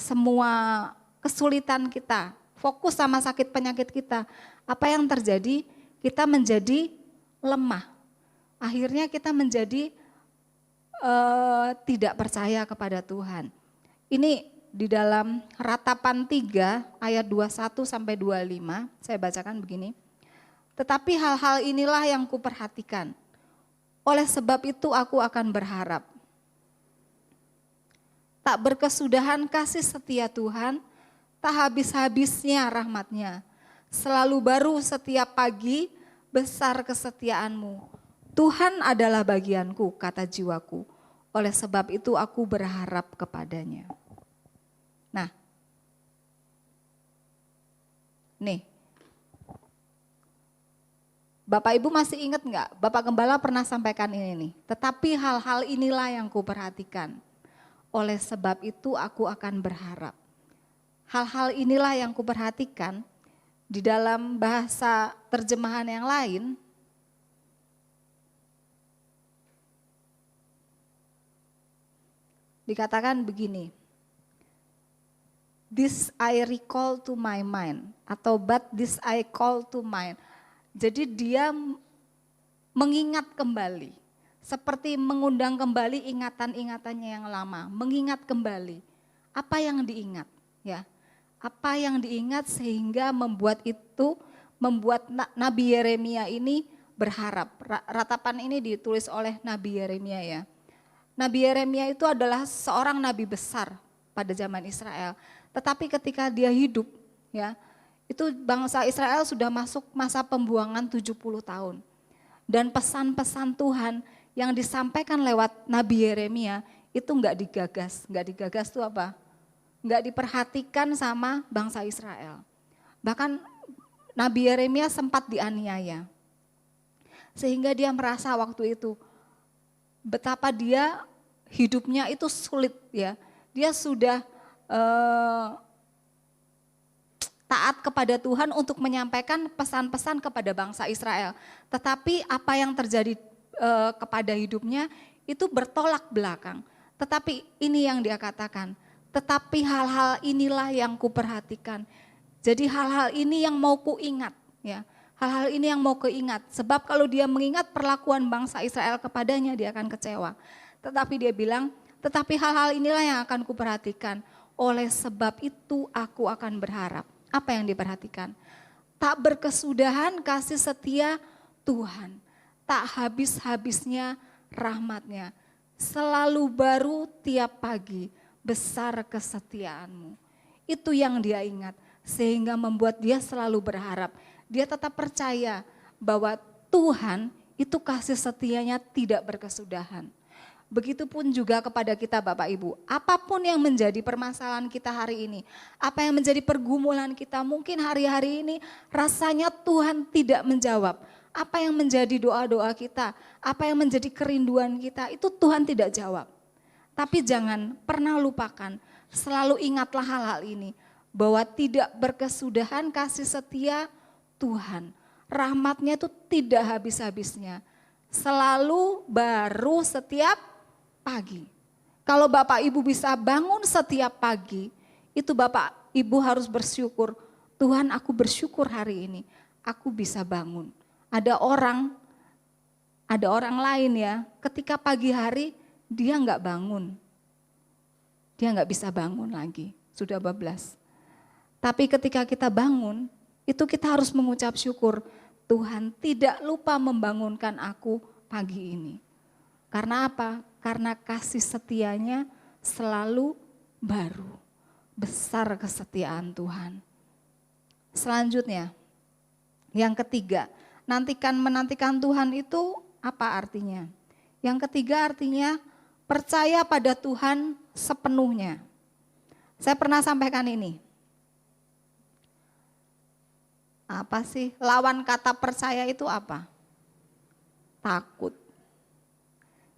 semua kesulitan kita, fokus sama sakit penyakit kita, apa yang terjadi? Kita menjadi lemah. Akhirnya kita menjadi tidak percaya kepada Tuhan. Ini di dalam Ratapan 3 ayat 21 sampai 25, saya bacakan begini. Tetapi hal-hal inilah yang kuperhatikan. Oleh sebab itu aku akan berharap. Tak berkesudahan kasih setia Tuhan, tak habis-habisnya rahmat-Nya. Selalu baru setiap pagi, besar kesetiaan-Mu. Tuhan adalah bagianku, kata jiwaku. Oleh sebab itu aku berharap kepadanya. Nah, nih, Bapak Ibu masih ingat enggak? Bapak Gembala pernah sampaikan ini nih. Tetapi hal-hal inilah yang kuperhatikan. Oleh sebab itu aku akan berharap. Hal-hal inilah yang kuperhatikan. Di dalam bahasa terjemahan yang lain, dikatakan begini. This I recall to my mind, atau but this I call to mind. Jadi dia mengingat kembali, seperti mengundang kembali ingatan-ingatannya yang lama, mengingat kembali. Apa yang diingat? Ya, apa yang diingat sehingga membuat Nabi Yeremia ini berharap. Ratapan ini ditulis oleh Nabi Yeremia ya. Nabi Yeremia itu adalah seorang nabi besar pada zaman Israel. Tetapi ketika dia hidup, ya, itu bangsa Israel sudah masuk masa pembuangan 70 tahun. Dan pesan-pesan Tuhan yang disampaikan lewat Nabi Yeremia itu enggak digagas. Enggak digagas itu apa? Enggak diperhatikan sama bangsa Israel. Bahkan Nabi Yeremia sempat dianiaya. Sehingga dia merasa waktu itu betapa dia hidupnya itu sulit ya. Dia sudah taat kepada Tuhan untuk menyampaikan pesan-pesan kepada bangsa Israel. Tetapi apa yang terjadi kepada hidupnya itu bertolak belakang. Tetapi ini yang dia katakan, tetapi hal-hal inilah yang kuperhatikan. Jadi hal-hal ini yang mau kuingat ya. Hal-hal ini yang mau keingat. Sebab kalau dia mengingat perlakuan bangsa Israel kepadanya, dia akan kecewa. Tetapi dia bilang, tetapi hal-hal inilah yang akan kuperhatikan. Oleh sebab itu aku akan berharap. Apa yang diperhatikan? Tak berkesudahan kasih setia Tuhan. Tak habis-habisnya rahmat-Nya. Selalu baru tiap pagi, besar kesetiaan-Mu. Itu yang dia ingat. Sehingga membuat dia selalu berharap. Dia tetap percaya bahwa Tuhan itu kasih setianya tidak berkesudahan. Begitupun juga kepada kita Bapak Ibu, apapun yang menjadi permasalahan kita hari ini, apa yang menjadi pergumulan kita, mungkin hari-hari ini rasanya Tuhan tidak menjawab. Apa yang menjadi doa-doa kita, apa yang menjadi kerinduan kita, itu Tuhan tidak jawab. Tapi jangan pernah lupakan, selalu ingatlah hal-hal ini, bahwa tidak berkesudahan kasih setia Tuhan. Rahmatnya itu tidak habis-habisnya, selalu baru setiap pagi. Kalau Bapak Ibu bisa bangun setiap pagi, itu Bapak Ibu harus bersyukur. Tuhan, aku bersyukur hari ini, aku bisa bangun. Ada orang lain ya, ketika pagi hari dia nggak bangun. Dia nggak bisa bangun lagi, sudah bablas. Tapi ketika kita bangun, itu kita harus mengucap syukur. Tuhan tidak lupa membangunkan aku pagi ini. Karena apa? Karena kasih setianya selalu baru. Besar kesetiaan Tuhan. Selanjutnya, yang ketiga, menantikan Tuhan itu apa artinya? Yang ketiga artinya percaya pada Tuhan sepenuhnya. Saya pernah sampaikan ini. Apa sih lawan kata percaya itu apa? Takut.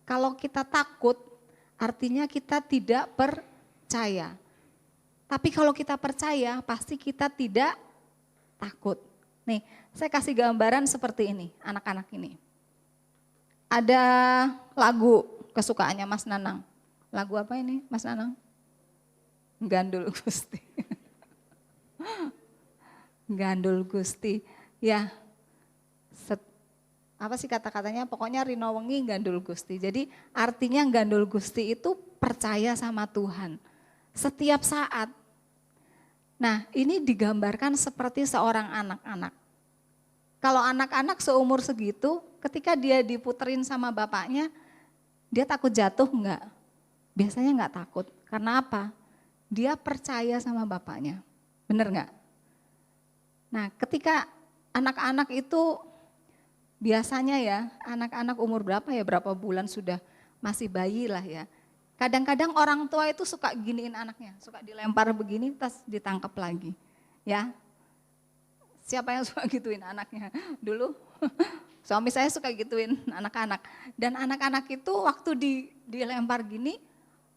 Kalau kita takut, artinya kita tidak percaya. Tapi kalau kita percaya, pasti kita tidak takut. Nih, saya kasih gambaran seperti ini, anak-anak ini. Ada lagu kesukaannya Mas Nanang. Lagu apa ini, Mas Nanang? Gandul Gusti. Gandul Gusti. Ya, apa sih kata-katanya, pokoknya Rino Wengi Gandul Gusti. Jadi artinya Gandul Gusti itu percaya sama Tuhan setiap saat. Nah ini digambarkan seperti seorang anak-anak. Kalau anak-anak seumur segitu, ketika dia diputerin sama bapaknya, dia takut jatuh enggak? Biasanya enggak takut, karena apa? Dia percaya sama bapaknya, bener enggak? Nah ketika anak-anak itu biasanya ya, anak-anak umur berapa ya, berapa bulan sudah masih bayi lah ya. Kadang-kadang orang tua itu suka giniin anaknya, suka dilempar begini, terus ditangkap lagi. Ya, siapa yang suka gituin anaknya? Dulu suami saya suka gituin anak-anak. Dan anak-anak itu waktu dilempar gini,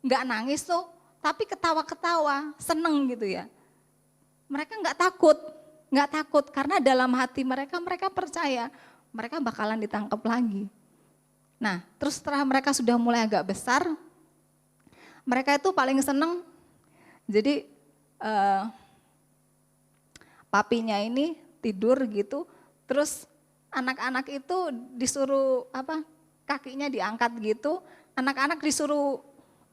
nggak nangis tuh, tapi ketawa-ketawa, seneng gitu ya. Mereka nggak takut karena dalam hati mereka percaya. Mereka bakalan ditangkap lagi. Nah, terus setelah mereka sudah mulai agak besar, mereka itu paling seneng. Jadi papinya ini tidur gitu, terus anak-anak itu disuruh kakinya diangkat gitu, anak-anak disuruh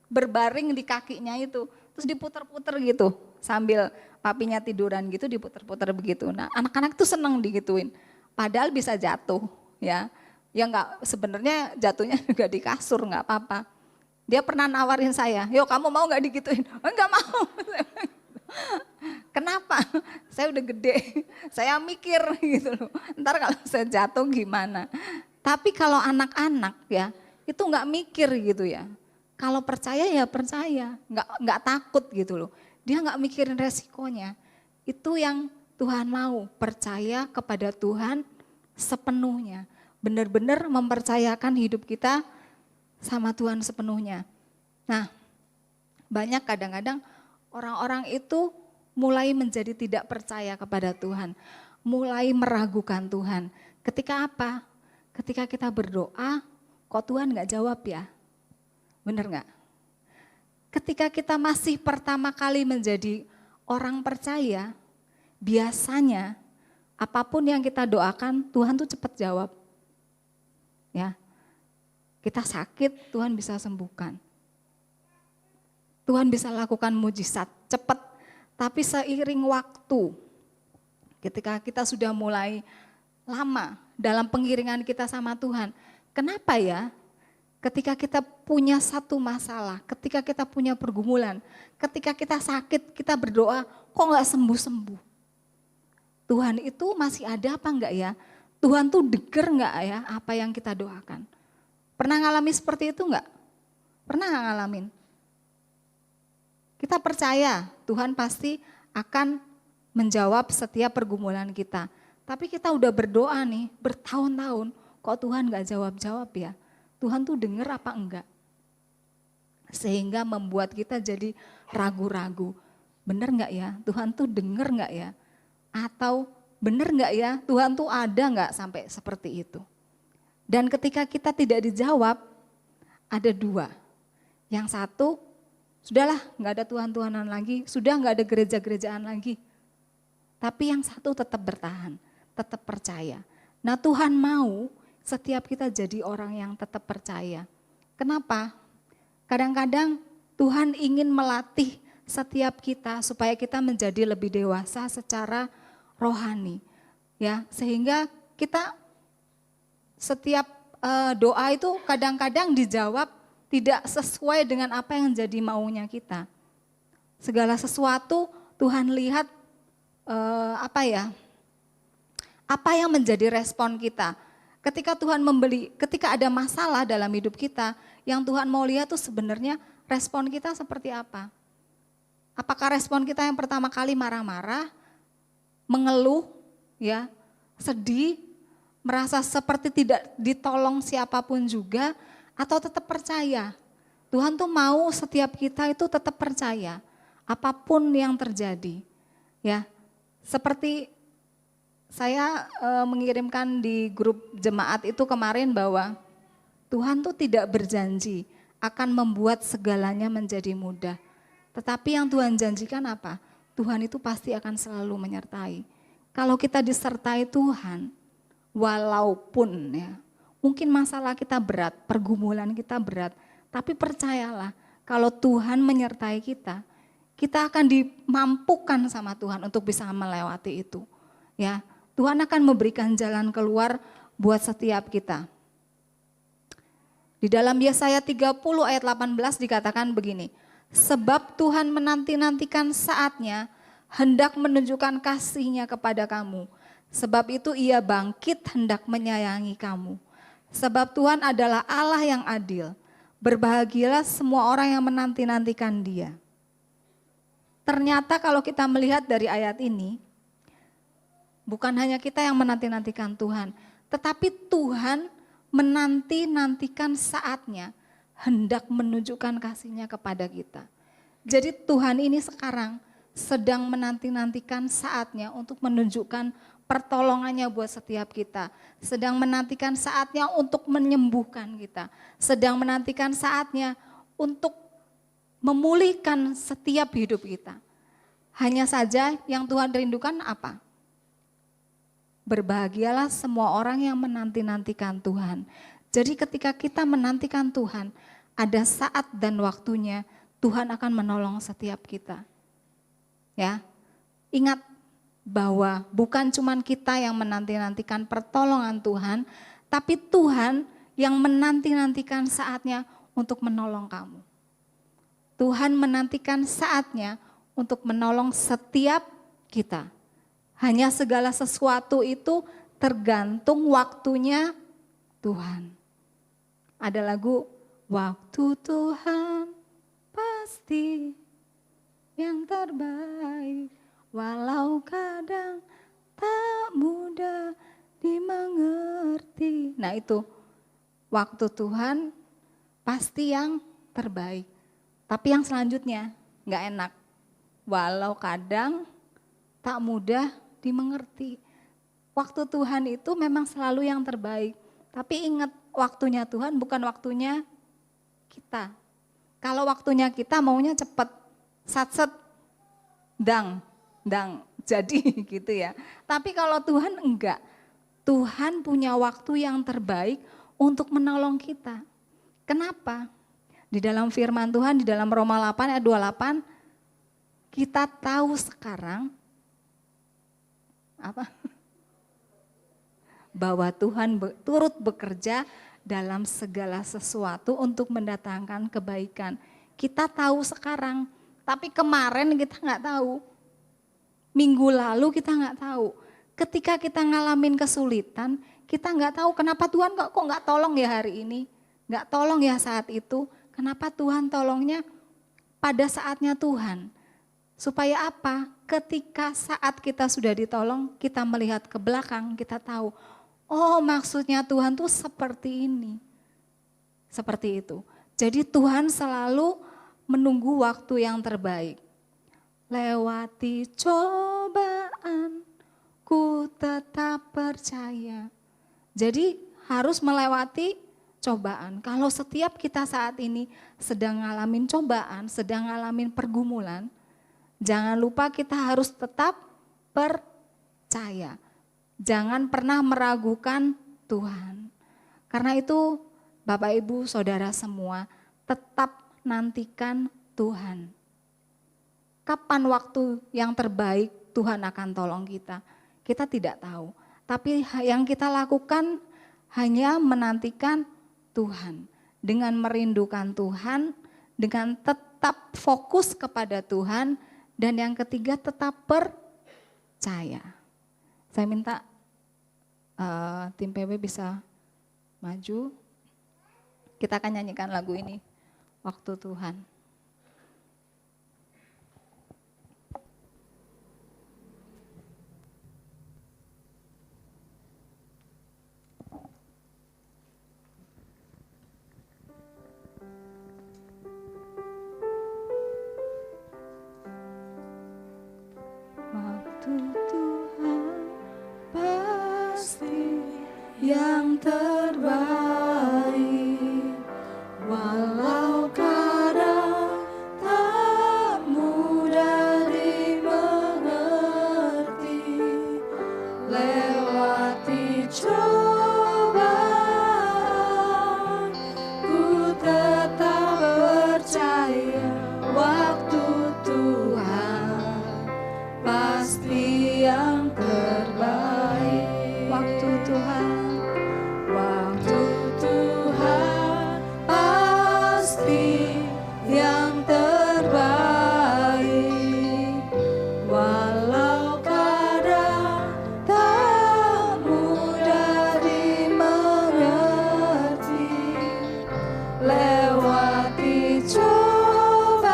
berbaring di kakinya itu, terus diputer-puter gitu sambil papinya tiduran gitu, diputer-puter begitu. Nah, anak-anak tuh seneng digituin. Padahal bisa jatuh ya. Ya enggak, sebenarnya jatuhnya juga di kasur enggak apa-apa. Dia pernah nawarin saya, "Yo kamu mau enggak digituin?" "Oh, enggak mau." Kenapa? Saya udah gede, saya mikir gitu loh. Ntar kalau saya jatuh gimana? Tapi kalau anak-anak ya, itu enggak mikir gitu ya. Kalau percaya ya percaya, enggak takut gitu loh. Dia enggak mikirin resikonya. Itu yang Tuhan mau, percaya kepada Tuhan sepenuhnya. Benar-benar mempercayakan hidup kita sama Tuhan sepenuhnya. Nah, banyak kadang-kadang orang-orang itu mulai menjadi tidak percaya kepada Tuhan. Mulai meragukan Tuhan. Ketika apa? Ketika kita berdoa, kok Tuhan gak jawab ya? Benar gak? Ketika kita masih pertama kali menjadi orang percaya, biasanya apapun yang kita doakan Tuhan tuh cepat jawab. Ya. Kita sakit, Tuhan bisa sembuhkan. Tuhan bisa lakukan mujizat cepat. Tapi seiring waktu, ketika kita sudah mulai lama dalam pengiringan kita sama Tuhan, kenapa ya? Ketika kita punya satu masalah, ketika kita punya pergumulan, ketika kita sakit, kita berdoa, kok nggak sembuh-sembuh? Tuhan itu masih ada apa enggak ya? Tuhan tuh denger enggak ya apa yang kita doakan? Pernah ngalami seperti itu enggak? Pernah enggak ngalamin? Kita percaya Tuhan pasti akan menjawab setiap pergumulan kita. Tapi kita udah berdoa nih bertahun-tahun, kok Tuhan enggak jawab-jawab ya? Tuhan tuh denger apa enggak? Sehingga membuat kita jadi ragu-ragu. Bener enggak ya? Tuhan tuh denger enggak ya? Atau bener enggak ya? Tuhan tuh ada enggak sampai seperti itu? Dan ketika kita tidak dijawab, ada dua. Yang satu, sudahlah enggak ada Tuhan-Tuhanan lagi, sudah enggak ada gereja-gerejaan lagi. Tapi yang satu tetap bertahan, tetap percaya. Nah Tuhan mau setiap kita jadi orang yang tetap percaya. Kenapa? Kadang-kadang Tuhan ingin melatih setiap kita supaya kita menjadi lebih dewasa secara rohani. Ya, sehingga kita setiap doa itu kadang-kadang dijawab tidak sesuai dengan apa yang jadi maunya kita. Segala sesuatu Tuhan lihat apa yang menjadi respon kita. Ketika ada masalah dalam hidup kita, yang Tuhan mau lihat tuh sebenarnya respon kita seperti apa. Apakah respon kita yang pertama kali marah-marah, mengeluh, ya, sedih, merasa seperti tidak ditolong siapapun juga, atau tetap percaya. Tuhan tuh mau setiap kita itu tetap percaya, apapun yang terjadi. Ya, seperti saya mengirimkan di grup jemaat itu kemarin bahwa Tuhan tuh tidak berjanji akan membuat segalanya menjadi mudah. Tetapi yang Tuhan janjikan apa? Tuhan itu pasti akan selalu menyertai. Kalau kita disertai Tuhan, walaupun ya, mungkin masalah kita berat, pergumulan kita berat, tapi percayalah kalau Tuhan menyertai kita, kita akan dimampukan sama Tuhan untuk bisa melewati itu. Ya, Tuhan akan memberikan jalan keluar buat setiap kita. Di dalam Yesaya 30 ayat 18 dikatakan begini, sebab Tuhan menanti-nantikan saatnya, hendak menunjukkan kasih-Nya kepada kamu. Sebab itu Ia bangkit hendak menyayangi kamu. Sebab Tuhan adalah Allah yang adil. Berbahagialah semua orang yang menanti-nantikan Dia. Ternyata kalau kita melihat dari ayat ini, bukan hanya kita yang menanti-nantikan Tuhan, tetapi Tuhan menanti-nantikan saatnya, hendak menunjukkan kasih-Nya kepada kita. Jadi Tuhan ini sekarang sedang menanti-nantikan saatnya untuk menunjukkan pertolongannya buat setiap kita. Sedang menantikan saatnya untuk menyembuhkan kita. Sedang menantikan saatnya untuk memulihkan setiap hidup kita. Hanya saja yang Tuhan rindukan apa? Berbahagialah semua orang yang menanti-nantikan Tuhan. Jadi ketika kita menantikan Tuhan, ada saat dan waktunya Tuhan akan menolong setiap kita. Ya, ingat bahwa bukan cuma kita yang menanti-nantikan pertolongan Tuhan, tapi Tuhan yang menanti-nantikan saatnya untuk menolong kamu. Tuhan menantikan saatnya untuk menolong setiap kita. Hanya segala sesuatu itu tergantung waktunya Tuhan. Ada lagu, waktu Tuhan pasti yang terbaik, walau kadang tak mudah dimengerti. Nah itu, waktu Tuhan pasti yang terbaik. Tapi yang selanjutnya gak enak, walau kadang tak mudah dimengerti. Waktu Tuhan itu memang selalu yang terbaik. Tapi ingat, waktunya Tuhan bukan waktunya kita. Kalau waktunya kita maunya cepat, sat-set, dang, jadi gitu ya. Tapi kalau Tuhan enggak, Tuhan punya waktu yang terbaik untuk menolong kita. Kenapa? Di dalam firman Tuhan, di dalam Roma 8 ayat 28, kita tahu sekarang apa? Bahwa Tuhan turut bekerja dalam segala sesuatu untuk mendatangkan kebaikan. Kita tahu sekarang, tapi kemarin kita nggak tahu. Minggu lalu kita nggak tahu. ketika kita ngalamin kesulitan, kita nggak tahu kenapa Tuhan kok nggak tolong ya hari ini, nggak tolong ya saat itu. Kenapa Tuhan tolongnya pada saatnya Tuhan? Supaya apa? Ketika saat kita sudah ditolong, kita melihat ke belakang, kita tahu, oh maksudnya Tuhan tuh seperti ini. Seperti itu. Jadi Tuhan selalu menunggu waktu yang terbaik. Lewati cobaan, ku tetap percaya. Jadi harus melewati cobaan. Kalau setiap kita saat ini sedang ngalamin cobaan, sedang ngalamin pergumulan, jangan lupa kita harus tetap percaya. Jangan pernah meragukan Tuhan. Karena itu Bapak Ibu Saudara semua tetap nantikan Tuhan. Kapan waktu yang terbaik Tuhan akan tolong kita? Kita tidak tahu. Tapi yang kita lakukan hanya menantikan Tuhan. Dengan merindukan Tuhan, dengan tetap fokus kepada Tuhan, dan yang ketiga tetap percaya. Saya minta tim PB bisa maju. Kita akan nyanyikan lagu ini, Waktu Tuhan. Waktu Tuhan pasti yang terbaik, walau kadang tak mudah dimengerti. Lewati cobaan, ku tetap percaya waktu Tuhan pasti yang terbaik. Waktu Tuhan, waktu Tuhan pasti yang terbaik, walau kadang tak mudah dimengerti. Lewati cobaan,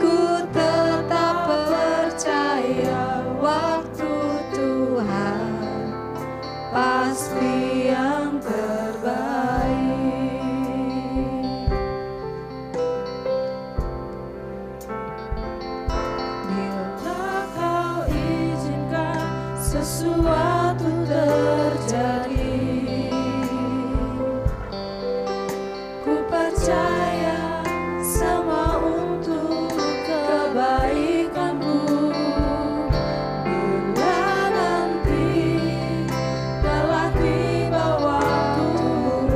ku tetap percaya waktu Tuhan pasti yang terbaik. Bila kau izinkan sesuatu terjadi, ku percaya semua untuk kebaikanku. Bila nanti telah tiba waktumu,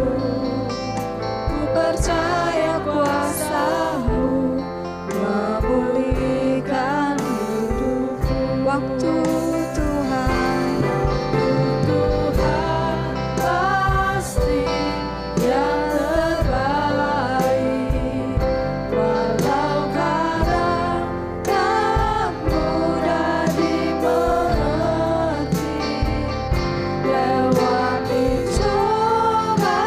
ku percaya kuasa-Mu memulihkan hidupku. Waktu Tuhan, Tuhan pasti yang terbaik, walau kadang tak mudah dimengerti. Lewati cobaan,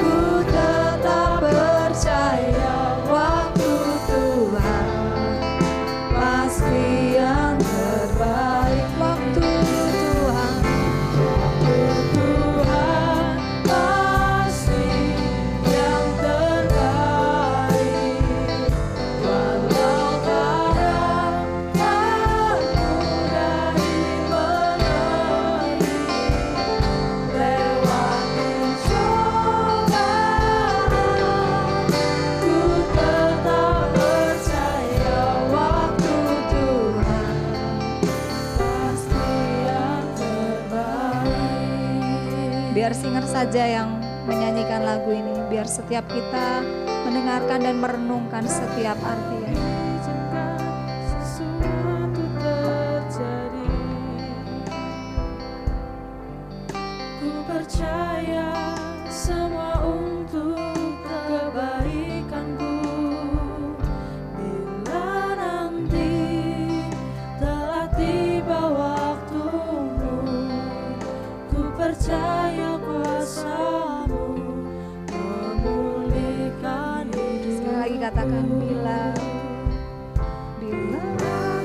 ku tetap percaya waktu Tuhan pasti yang terbaik. Waktu Tuhan, Tuhan pasti yang terbaik, walau kadang tak mudah dimengerti. Lewati cobaan, ku tetap percaya waktu Tuhan pasti yang terbaik. Biar singer saja yang menyanyikan lagu ini, biar setiap kita mendengarkan dan merenungkan setiap artinya. Izinkan sesuatu terjadi, ku percaya semua untuk kebaikanku. Bila nanti katakan bila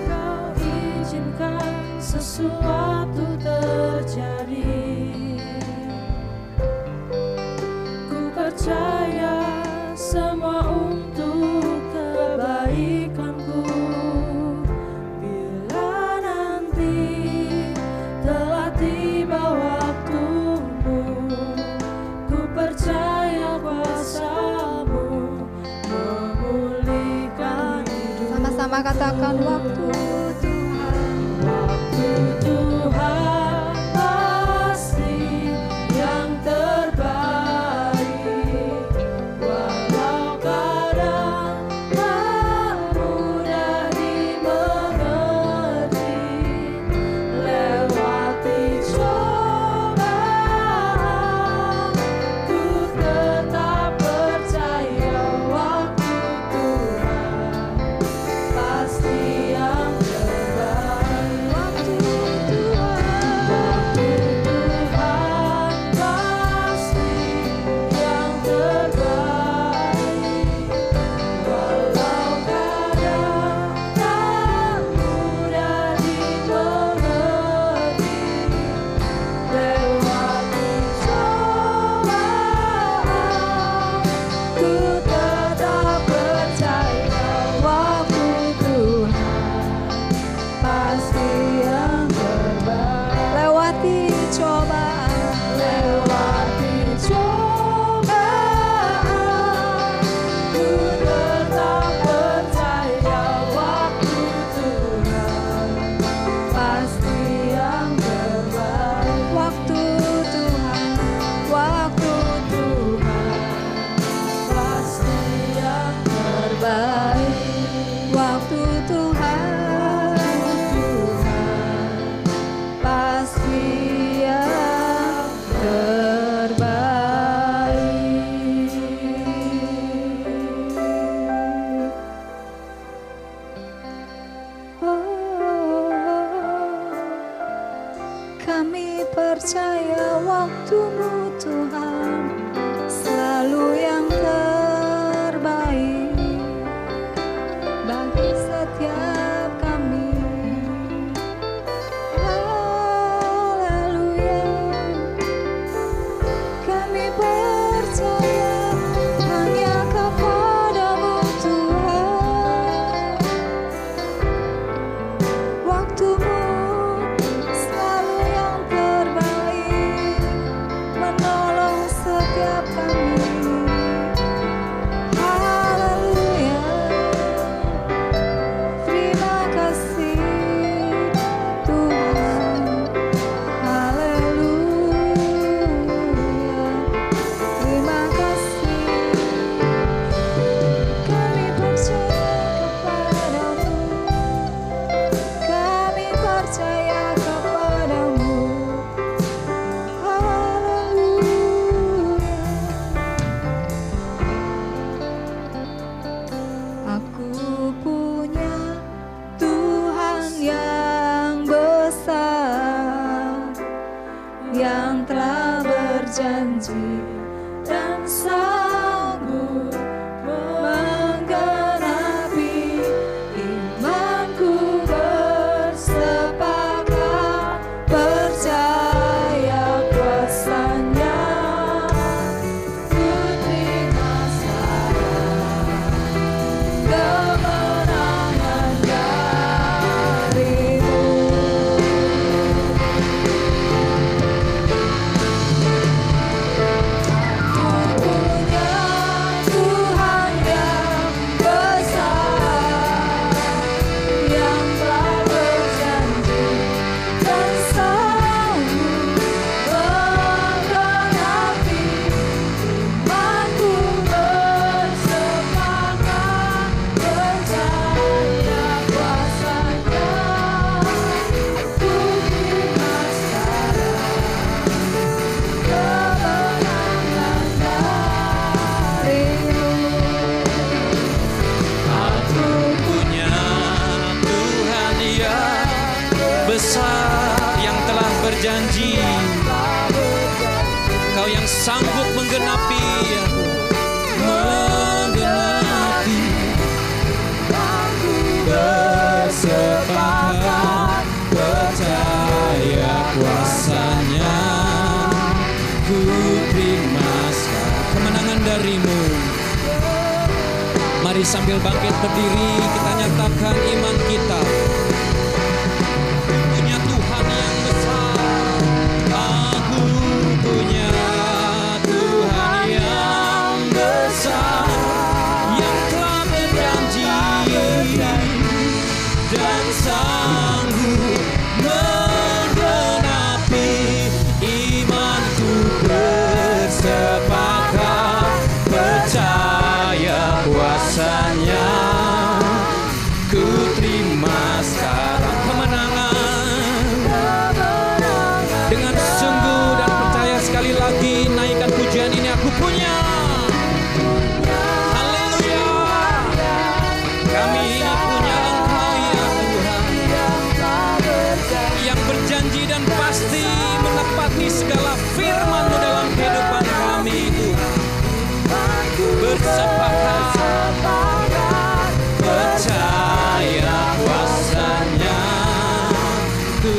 Kau izinkan sesuatu terjadi, ku percaya semua untuk kebaikanku. Bila nanti telah tiba waktumu, ku percaya kuasa-Mu memulihkan hidup. sama-sama katakan waktu Tuhan. Waktu Tuhan pasti yang terbaik, walau kadang tak mudah dimengerti. Lewati cobaan, ku tetap percaya waktu Tuhan pasti yang terbaik. Waktu Tuhan, waktu Tuhan pasti yang terbaik, walau kadang tak mudah dimengerti. Lewati cobaan, ku tetap percaya waktu Tuhan pasti yang terbaik. Lewati cobaan, Lewati cobaan, ku tetap percaya waktu Tuhan pasti yang terbaik. waktu Tuhan, waktu Tuhan pasti yang terbaik. waktu Tuhan, Tuhan pasti yang terbaik. Kami percaya waktu-Mu Tuhan selalu yang terbaik bagi setiap kami. Haleluya. Kami percaya hanya kepada-Mu Tuhan. Waktu-Mu selalu yang terbaik menolong setiap kami. Haleluya. Terima kasih Tuhan. Haleluya. Terima kasih. Kami percaya kepada-Mu. Kami percaya kepada-Mu. Haleluya. Aku punya Tuhan yang besar, yang telah berjanji dan sanggup menggenapi imanku. Bersepakat percaya kuasa-Nya, ku terima sarah kemenangan dari-Mu. berjanji, Kau yang sanggup menggenapi, menggenapi Mari sambil bangkit berdiri kita nyatakan iman kita. Punya Tuhan yang besar. Aku punya Tuhan yang besar, yang telah berjanji dan sanggup menggenapi imanku. Bersepakat percaya kuasanya, ku terima sekarang kemenangan. Dengan sungguh dan percaya sekali lagi naikkan pujian ini. Aku punya. Haleluya. Kami ini punya Engkau ya Tuhan, yang berjanji dan pasti menepati segala firman-Mu dalam kehidupan kami Tuhan. Bersepakat percaya kuasanya, ku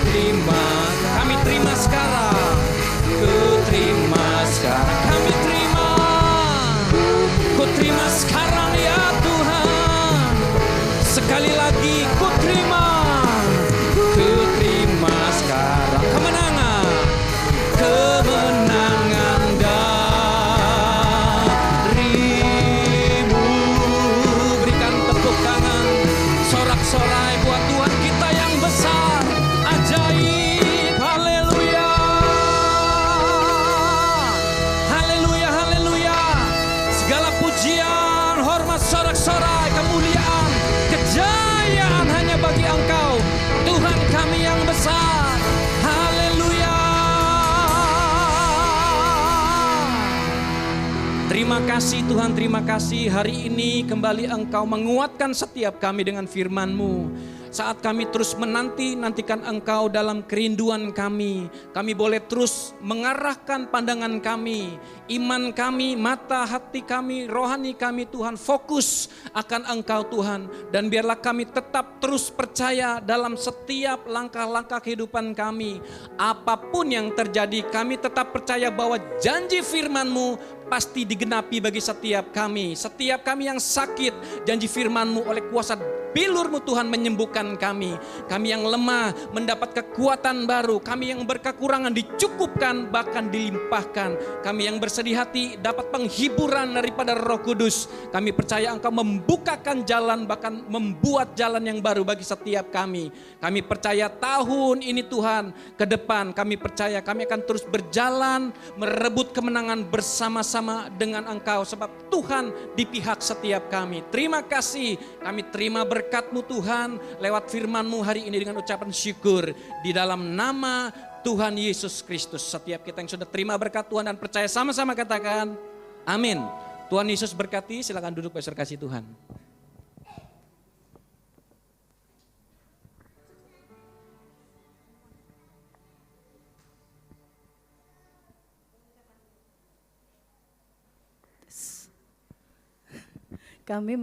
terima. Kami terima sekarang, ku terima sekarang. Kami terima, ku terima sekarang ya Tuhan. Sekali lagi ku terima sekarang kemenangan, kemenangan darimu. Berikan tepuk tangan sorak-sorai buat Tuhan kita yang besar, ajaib. Haleluya, haleluya, haleluya. Segala pujian, hormat, sorak-sorai, kemuliaan, kejayaan hanya bagi Engkau Tuhan kami yang besar. Haleluya. Terima kasih Tuhan, terima kasih hari ini kembali Engkau menguatkan setiap kami dengan firman-Mu. Saat kami terus nantikan Engkau dalam kerinduan kami. Kami boleh terus mengarahkan pandangan kami, iman kami, mata hati kami, rohani kami Tuhan, fokus akan Engkau Tuhan. Dan biarlah kami tetap terus percaya dalam setiap langkah-langkah kehidupan kami. Apapun yang terjadi, kami tetap percaya bahwa janji firman-Mu pasti digenapi bagi setiap kami. Setiap kami yang sakit, janji firman-Mu oleh kuasa bilur-Mu Tuhan menyembuhkan kami. Kami yang lemah mendapat kekuatan baru. Kami yang berkekurangan dicukupkan, bahkan dilimpahkan. Kami yang bersedih hati dapat penghiburan daripada Roh Kudus. Kami percaya Engkau membukakan jalan, bahkan membuat jalan yang baru bagi setiap kami. Kami percaya tahun ini Tuhan, ke depan kami percaya kami akan terus berjalan, merebut kemenangan bersama-sama dengan Engkau. Sebab Tuhan di pihak setiap kami. Terima kasih, kami terima berkat-Mu Tuhan lewat firman-Mu hari ini dengan ucapan syukur di dalam nama Tuhan Yesus Kristus. Setiap kita yang sudah terima berkat Tuhan dan percaya sama-sama katakan amin. Tuhan Yesus berkati, silakan duduk pastor kasih Tuhan. Kami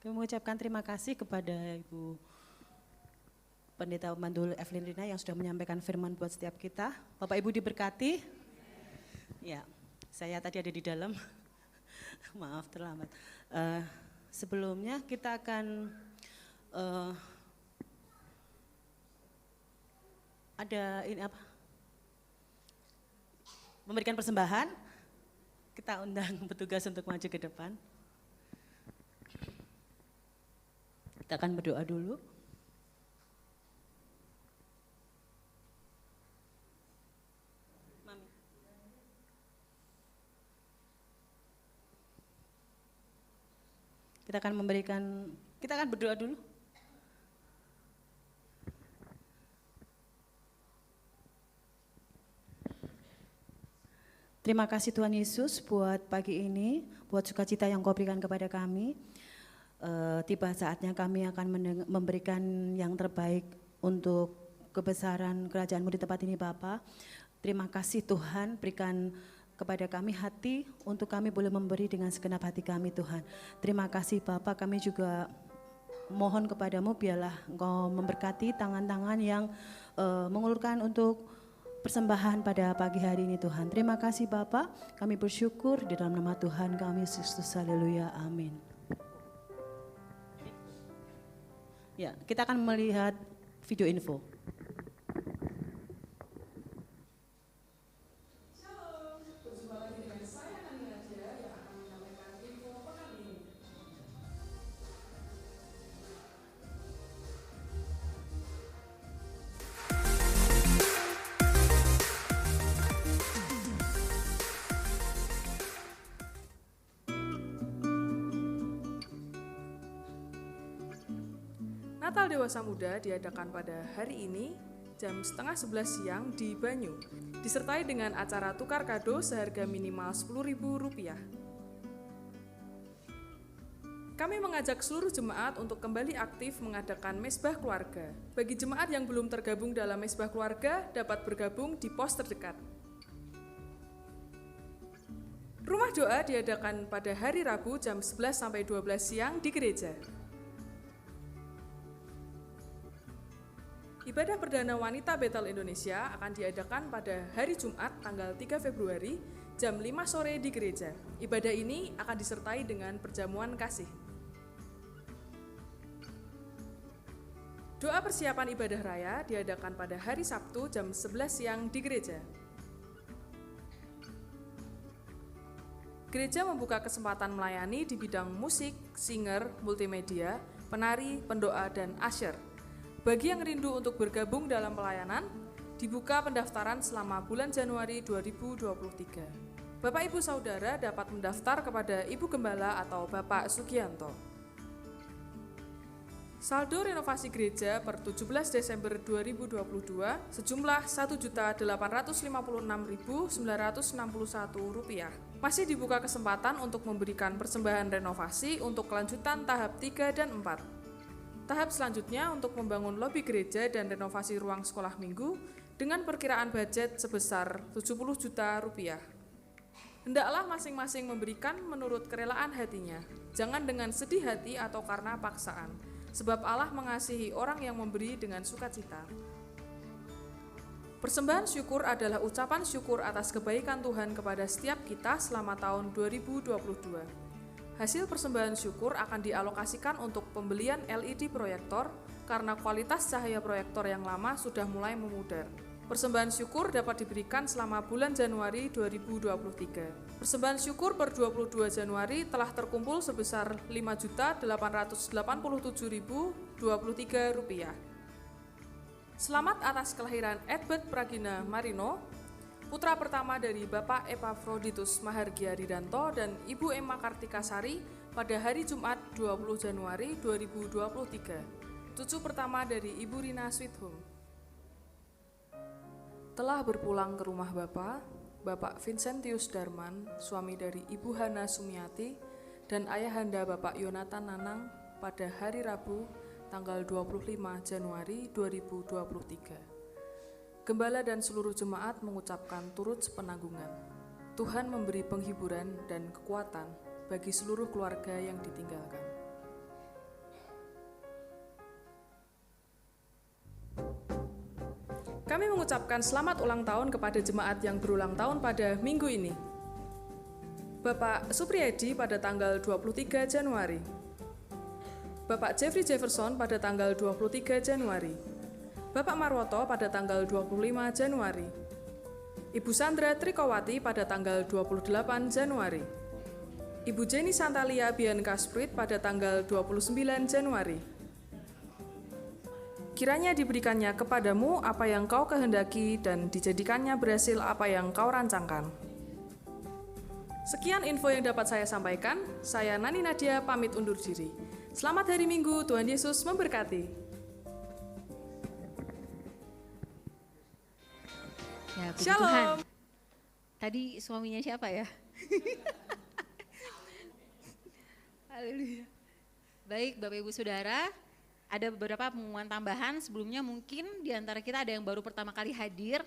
mengucapkan terima kasih kepada Ibu Pendeta Mandul Evelyn Rina yang sudah menyampaikan firman buat setiap kita. Bapak Ibu diberkati. Ya, saya tadi ada di dalam. Maaf terlambat. Sebelumnya kita akan memberikan persembahan. Kita undang petugas untuk maju ke depan. Kita akan berdoa dulu. Mami. Kita akan berdoa dulu. Terima kasih Tuhan Yesus buat pagi ini, buat sukacita yang Kau berikan kepada kami. Tiba saatnya kami akan memberikan yang terbaik untuk kebesaran kerajaan-Mu di tempat ini Bapa. Terima kasih Tuhan, berikan kepada kami hati untuk kami boleh memberi dengan segenap hati kami Tuhan. Terima kasih Bapa, kami juga mohon kepadamu biarlah Engkau memberkati tangan-tangan yang mengulurkan untuk persembahan pada pagi hari ini Tuhan. Terima kasih Bapak, kami bersyukur di dalam nama Tuhan kami Yesus Kristus. Haleluya, amin. Ya, kita akan melihat video info. Natal Dewasa Muda diadakan pada hari ini jam 10:30 siang di Banyu, disertai dengan acara tukar kado seharga minimal Rp10.000. Kami mengajak seluruh jemaat untuk kembali aktif mengadakan mesbah keluarga. Bagi jemaat yang belum tergabung dalam mesbah keluarga, dapat bergabung di pos terdekat. Rumah doa diadakan pada hari Rabu jam 11-12 siang di gereja. Ibadah perdana wanita Betel Indonesia akan diadakan pada hari Jumat tanggal 3 Februari jam 5 sore di gereja. Ibadah ini akan disertai dengan perjamuan kasih. Doa persiapan ibadah raya diadakan pada hari Sabtu jam 11 siang di gereja. Gereja membuka kesempatan melayani di bidang musik, singer, multimedia, penari, pendoa, dan usher. Bagi yang rindu untuk bergabung dalam pelayanan, dibuka pendaftaran selama bulan Januari 2023. Bapak Ibu Saudara dapat mendaftar kepada Ibu Gembala atau Bapak Sugianto. Saldo renovasi gereja per 17 Desember 2022 sejumlah Rp1.856.961. Masih dibuka kesempatan untuk memberikan persembahan renovasi untuk kelanjutan tahap 3 dan 4. Tahap selanjutnya untuk membangun lobi gereja dan renovasi ruang sekolah minggu dengan perkiraan budget sebesar Rp70 juta. Hendaklah masing-masing memberikan menurut kerelaan hatinya, jangan dengan sedih hati atau karena paksaan, sebab Allah mengasihi orang yang memberi dengan sukacita. Persembahan syukur adalah ucapan syukur atas kebaikan Tuhan kepada setiap kita selama tahun 2022. Hasil persembahan syukur akan dialokasikan untuk pembelian LED proyektor karena kualitas cahaya proyektor yang lama sudah mulai memudar. Persembahan syukur dapat diberikan selama bulan Januari 2023. Persembahan syukur per 22 Januari telah terkumpul sebesar Rp5.887.023. Selamat atas kelahiran Edbert Pragina Marino, putra pertama dari Bapak Epafroditus Mahargia Ridanto dan Ibu Emma Kartikasari pada hari Jumat 20 Januari 2023. Cucu pertama dari Ibu Rina Sweethum. Telah berpulang ke rumah Bapak Vincentius Darman, suami dari Ibu Hana Sumiati, dan ayahanda Bapak Yonatan Nanang pada hari Rabu tanggal 25 Januari 2023. Gembala dan seluruh jemaat mengucapkan turut sepenanggungan. Tuhan memberi penghiburan dan kekuatan bagi seluruh keluarga yang ditinggalkan. Kami mengucapkan selamat ulang tahun kepada jemaat yang berulang tahun pada minggu ini. Bapak Supriyadi pada tanggal 23 Januari. Bapak Jeffrey Jefferson pada tanggal 23 Januari. Bapak Marwoto pada tanggal 25 Januari. Ibu Sandra Trikowati pada tanggal 28 Januari. Ibu Jenny Santalia Bianca Sprit pada tanggal 29 Januari. Kiranya diberikannya kepadamu apa yang kau kehendaki dan dijadikannya berhasil apa yang kau rancangkan. Sekian info yang dapat saya sampaikan. Saya Nani Nadia pamit undur diri. Selamat hari Minggu, Tuhan Yesus memberkati. Ya, puji Shalom. Tuhan. Tadi suaminya siapa ya? Haleluya. Baik, Bapak Ibu Saudara, ada beberapa pengumuman tambahan. Sebelumnya mungkin di antara kita ada yang baru pertama kali hadir.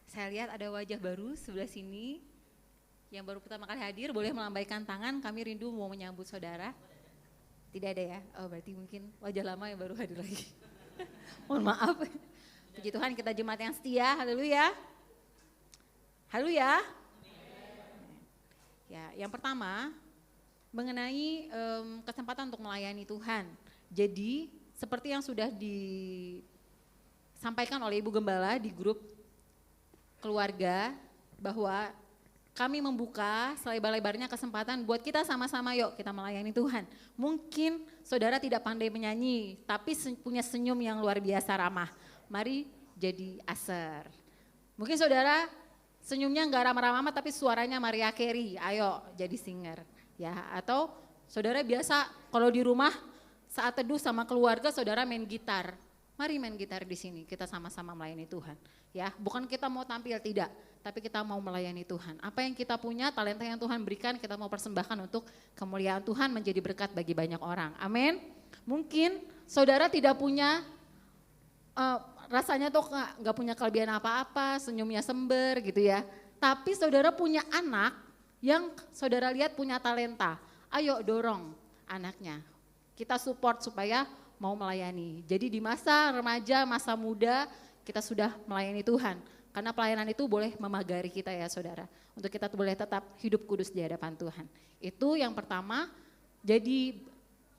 Saya lihat ada wajah baru sebelah sini. Yang baru pertama kali hadir boleh melambaikan tangan, kami rindu mau menyambut saudara. Tidak ada ya? Oh, berarti mungkin wajah lama yang baru hadir lagi. Mohon maaf. Puji Tuhan, kita jemaat yang setia, haleluya. Haleluya. Ya, yang pertama mengenai kesempatan untuk melayani Tuhan. Jadi seperti yang sudah disampaikan oleh Ibu Gembala di grup keluarga bahwa kami membuka selebar-lebarnya kesempatan buat kita sama-sama yuk kita melayani Tuhan. Mungkin saudara tidak pandai menyanyi tapi punya senyum yang luar biasa ramah. Mari jadi Aser. Mungkin saudara senyumnya enggak ramah-ramah tapi suaranya Maria Carey, ayo jadi singer. Ya, atau saudara biasa kalau di rumah saat teduh sama keluarga saudara main gitar. Mari main gitar di sini, kita sama-sama melayani Tuhan. Ya, bukan kita mau tampil tidak, tapi kita mau melayani Tuhan. Apa yang kita punya, talenta yang Tuhan berikan, kita mau persembahkan untuk kemuliaan Tuhan menjadi berkat bagi banyak orang. Amin. Mungkin saudara tidak punya rasanya tuh nggak punya kelebihan apa-apa, senyumnya sember gitu ya. Tapi saudara punya anak yang saudara lihat punya talenta. Ayo dorong anaknya. Kita support supaya mau melayani. Jadi di masa remaja, masa muda kita sudah melayani Tuhan. Karena pelayanan itu boleh memagari kita ya saudara. Untuk kita boleh tetap hidup kudus di hadapan Tuhan. Itu yang pertama. Jadi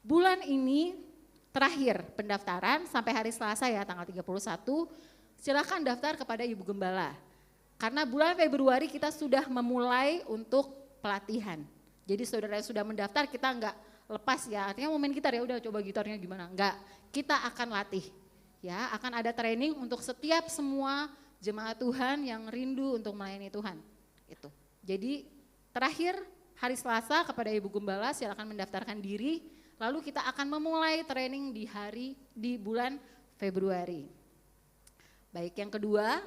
bulan ini terakhir pendaftaran sampai hari Selasa ya tanggal 31. Silakan daftar kepada Ibu Gembala. Karena bulan Februari kita sudah memulai untuk pelatihan. Jadi saudara yang sudah mendaftar kita enggak lepas ya. Artinya mau main gitar ya udah coba gitarnya gimana. Enggak, kita akan latih. Ya, akan ada training untuk setiap semua jemaat Tuhan yang rindu untuk melayani Tuhan. Itu. Jadi terakhir hari Selasa kepada Ibu Gembala silakan mendaftarkan diri. Lalu kita akan memulai training di bulan Februari. Baik, yang kedua,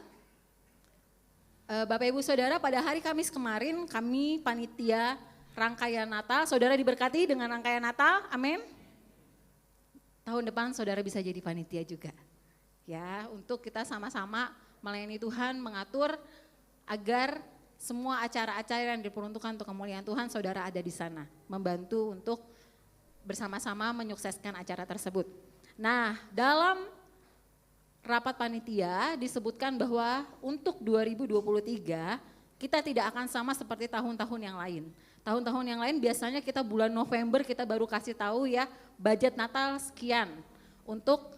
Bapak Ibu Saudara pada hari Kamis kemarin kami panitia rangkaian Natal. Saudara diberkati dengan rangkaian Natal, amin. Tahun depan saudara bisa jadi panitia juga. Ya, untuk kita sama-sama melayani Tuhan, mengatur agar semua acara-acara yang diperuntukkan untuk kemuliaan Tuhan saudara ada di sana. Membantu untuk bersama-sama menyukseskan acara tersebut. Nah, dalam rapat panitia disebutkan bahwa untuk 2023 kita tidak akan sama seperti tahun-tahun yang lain. Tahun-tahun yang lain biasanya kita bulan November kita baru kasih tahu ya budget Natal sekian untuk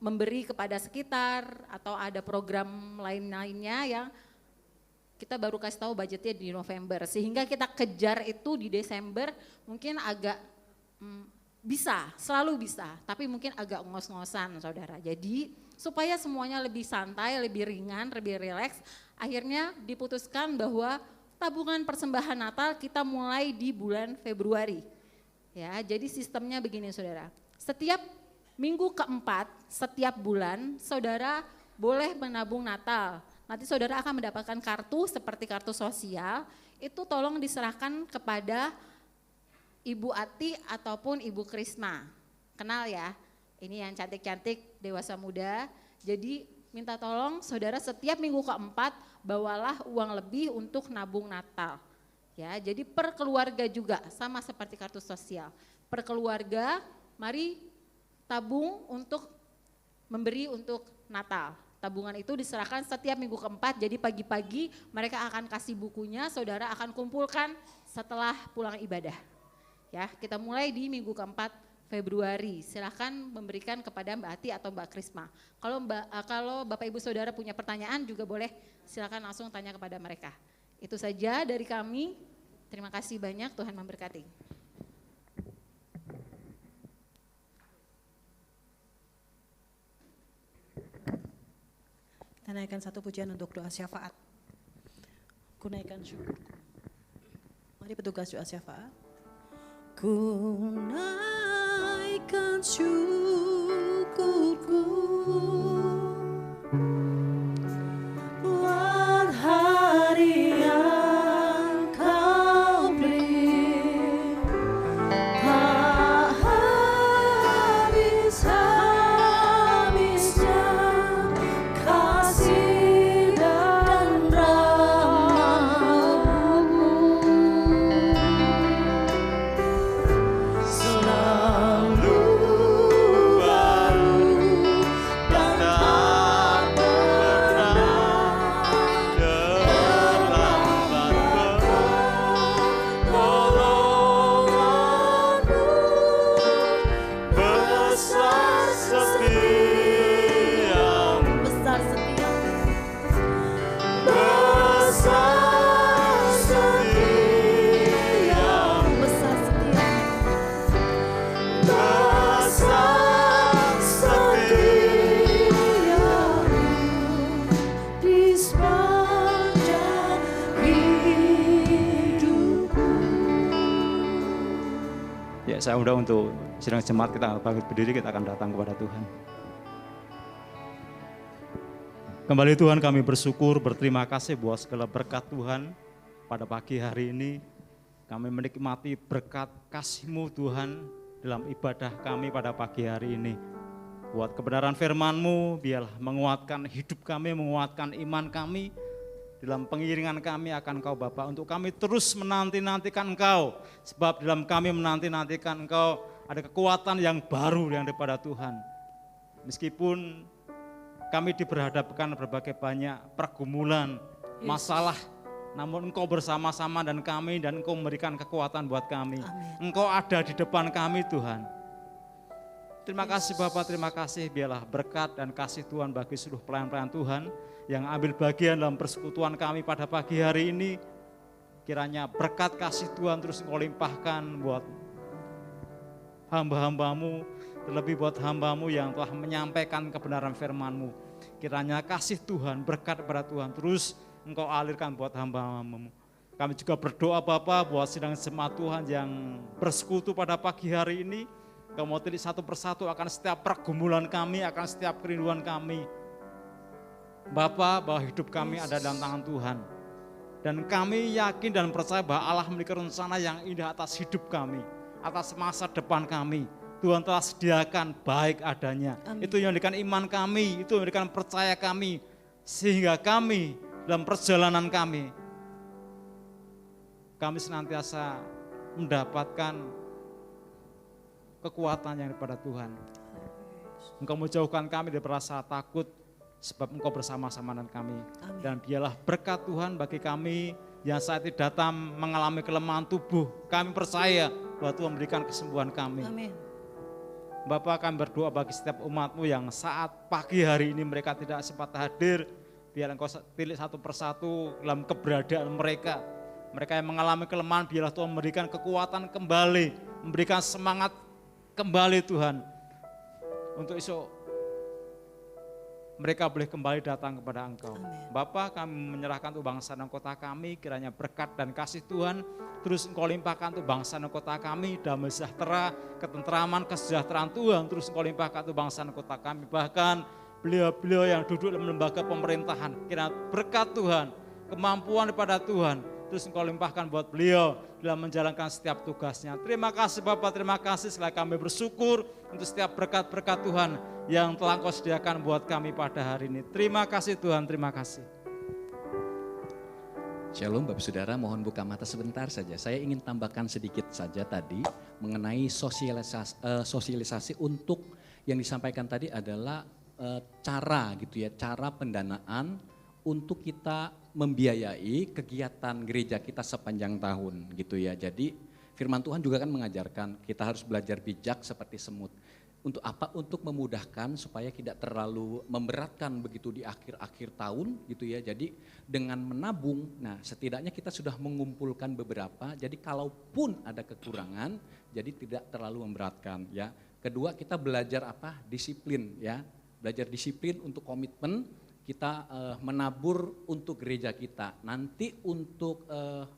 memberi kepada sekitar atau ada program lain-lainnya yang kita baru kasih tahu budgetnya di November. Sehingga kita kejar itu di Desember mungkin agak bisa, selalu bisa, tapi mungkin agak ngos-ngosan saudara. Jadi supaya semuanya lebih santai, lebih ringan, lebih rileks, akhirnya diputuskan bahwa tabungan persembahan Natal kita mulai di bulan Februari. Ya, jadi sistemnya begini saudara, setiap minggu keempat, setiap bulan saudara boleh menabung Natal. Nanti saudara akan mendapatkan kartu seperti kartu sosial, itu tolong diserahkan kepada Ibu Ati ataupun Ibu Krisna. Kenal ya, ini yang cantik-cantik dewasa muda. Jadi minta tolong saudara setiap minggu keempat bawalah uang lebih untuk nabung Natal. Ya, jadi per keluarga juga sama seperti kartu sosial. Per keluarga mari tabung untuk memberi untuk Natal. Tabungan itu diserahkan setiap minggu keempat, jadi pagi-pagi mereka akan kasih bukunya, saudara akan kumpulkan setelah pulang ibadah. Ya, kita mulai di minggu keempat Februari. Silakan memberikan kepada Mbak Ati atau Mbak Krisma. Kalau Bapak Ibu Saudara punya pertanyaan juga boleh silakan langsung tanya kepada mereka. Itu saja dari kami. Terima kasih banyak, Tuhan memberkati. Kita naikkan satu pujian untuk doa syafaat. Ku naikkan syukur. Mari petugas doa syafaat. Ku naikkan syukurku buat hari yang kau beri, tak habis-habisnya kasih dan rahmat-Mu. Selalu baru Ya, saya undang untuk sidang jemaat kita bangkit berdiri, kita akan datang kepada Tuhan. Kembali Tuhan, kami bersyukur, berterima kasih buat segala berkat Tuhan pada pagi hari ini. Kami menikmati berkat kasih-Mu Tuhan dalam ibadah kami pada pagi hari ini. Buat kebenaran firman-Mu, biarlah menguatkan hidup kami, menguatkan iman kami. Dalam pengiringan kami akan Engkau Bapa, untuk kami terus menanti-nantikan Engkau. Sebab dalam kami menanti-nantikan Engkau ada kekuatan yang baru yang daripada Tuhan. Meskipun kami diberhadapkan berbagai banyak pergumulan, masalah, namun Engkau bersama-sama dan kami, dan Engkau memberikan kekuatan buat kami. Amin. Engkau ada di depan kami Tuhan. Terima kasih Bapak, terima kasih, biarlah berkat dan kasih Tuhan bagi seluruh pelayan-pelayan Tuhan yang ambil bagian dalam persekutuan kami pada pagi hari ini. Kiranya berkat kasih Tuhan terus Engkau limpahkan buat hamba-hambamu, terlebih buat hambamu yang telah menyampaikan kebenaran firman-Mu. Kiranya kasih Tuhan, berkat kepada Tuhan terus Engkau alirkan buat hamba-hambamu. Kami juga berdoa Bapa buat sidang jemaat Tuhan yang bersekutu pada pagi hari ini. Engkau mau tilik satu persatu akan setiap pergumulan kami, akan setiap kerinduan kami. Bapa, bahwa hidup kami ada dalam tangan Tuhan. Dan kami yakin dan percaya bahwa Allah memiliki rencana yang indah atas hidup kami, atas masa depan kami. Tuhan telah sediakan baik adanya. Amin. Itu yang memberikan iman kami, itu yang memberikan percaya kami. Sehingga kami dalam perjalanan kami senantiasa mendapatkan kekuatan yang daripada Tuhan. Engkau menjauhkan kami dari rasa takut, sebab Engkau bersama-sama dengan kami. Amin. Dan biarlah berkat Tuhan bagi kami yang saat ini datang mengalami kelemahan tubuh. Kami percaya bahwa Tuhan memberikan kesembuhan kami. Amin. Bapak, kami berdoa bagi setiap umat-Mu yang saat pagi hari ini mereka tidak sempat hadir. Biar Engkau pilih satu persatu dalam keberadaan mereka. Mereka yang mengalami kelemahan, biarlah Tuhan memberikan kekuatan kembali, memberikan semangat kembali Tuhan. Untuk esok mereka boleh kembali datang kepada Engkau. Amin. Bapa, kami menyerahkan untuk bangsa dan kota kami, kiranya berkat dan kasih Tuhan terus Engkau limpahkan untuk bangsa dan kota kami, damai sejahtera, ketentraman, kesejahteraan Tuhan terus Engkau limpahkan untuk bangsa dan kota kami. Bahkan beliau-beliau yang duduk dalam lembaga pemerintahan, kiranya berkat Tuhan, kemampuan daripada Tuhan terus Engkau limpahkan buat beliau dalam menjalankan setiap tugasnya. Terima kasih Bapak, terima kasih, sekali kami bersyukur untuk setiap berkat-berkat Tuhan yang telah Engkau sediakan buat kami pada hari ini. Terima kasih Tuhan, terima kasih. Shalom Bapak Saudara, mohon buka mata sebentar saja. Saya ingin tambahkan sedikit saja tadi mengenai sosialisasi untuk yang disampaikan tadi adalah cara gitu ya, cara pendanaan untuk kita membiayai kegiatan gereja kita sepanjang tahun gitu ya. Jadi firman Tuhan juga kan mengajarkan kita harus belajar bijak seperti semut. Untuk apa? Untuk memudahkan supaya tidak terlalu memberatkan begitu di akhir-akhir tahun gitu ya. Jadi dengan menabung, nah setidaknya kita sudah mengumpulkan beberapa. Jadi kalaupun ada kekurangan, jadi tidak terlalu memberatkan ya. Kedua, kita belajar apa? Disiplin ya. Belajar disiplin untuk komitmen. Kita menabur untuk gereja kita. Nanti untuk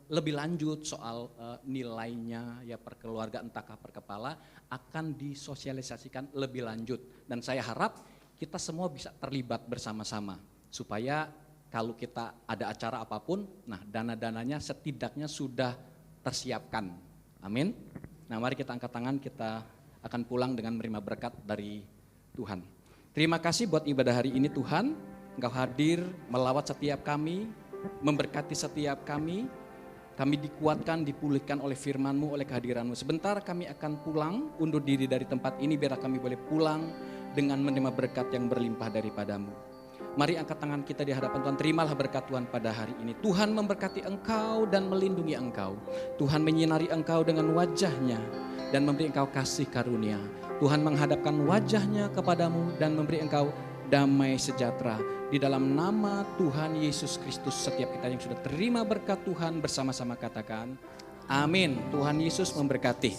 lebih lanjut soal nilainya ya per keluarga entahkah per kepala akan disosialisasikan lebih lanjut. Dan saya harap kita semua bisa terlibat bersama-sama supaya kalau kita ada acara apapun, nah dana-dananya setidaknya sudah tersiapkan. Amin. Nah mari kita angkat tangan, kita akan pulang dengan menerima berkat dari Tuhan. Terima kasih buat ibadah hari ini Tuhan. Engkau hadir melawat setiap kami, memberkati setiap kami dikuatkan, dipulihkan oleh firman-Mu, oleh kehadiran-Mu. Sebentar kami akan pulang, undur diri dari tempat ini biar kami boleh pulang dengan menerima berkat yang berlimpah daripada-Mu. Mari angkat tangan kita di hadapan Tuhan, terimalah berkat Tuhan pada hari ini. Tuhan memberkati engkau dan melindungi engkau. Tuhan menyinari engkau dengan wajah-Nya dan memberi engkau kasih karunia. Tuhan menghadapkan wajah-Nya kepadamu dan memberi engkau damai sejahtera. Di dalam nama Tuhan Yesus Kristus, setiap kita yang sudah terima berkat Tuhan bersama-sama katakan, amin. Tuhan Yesus memberkati.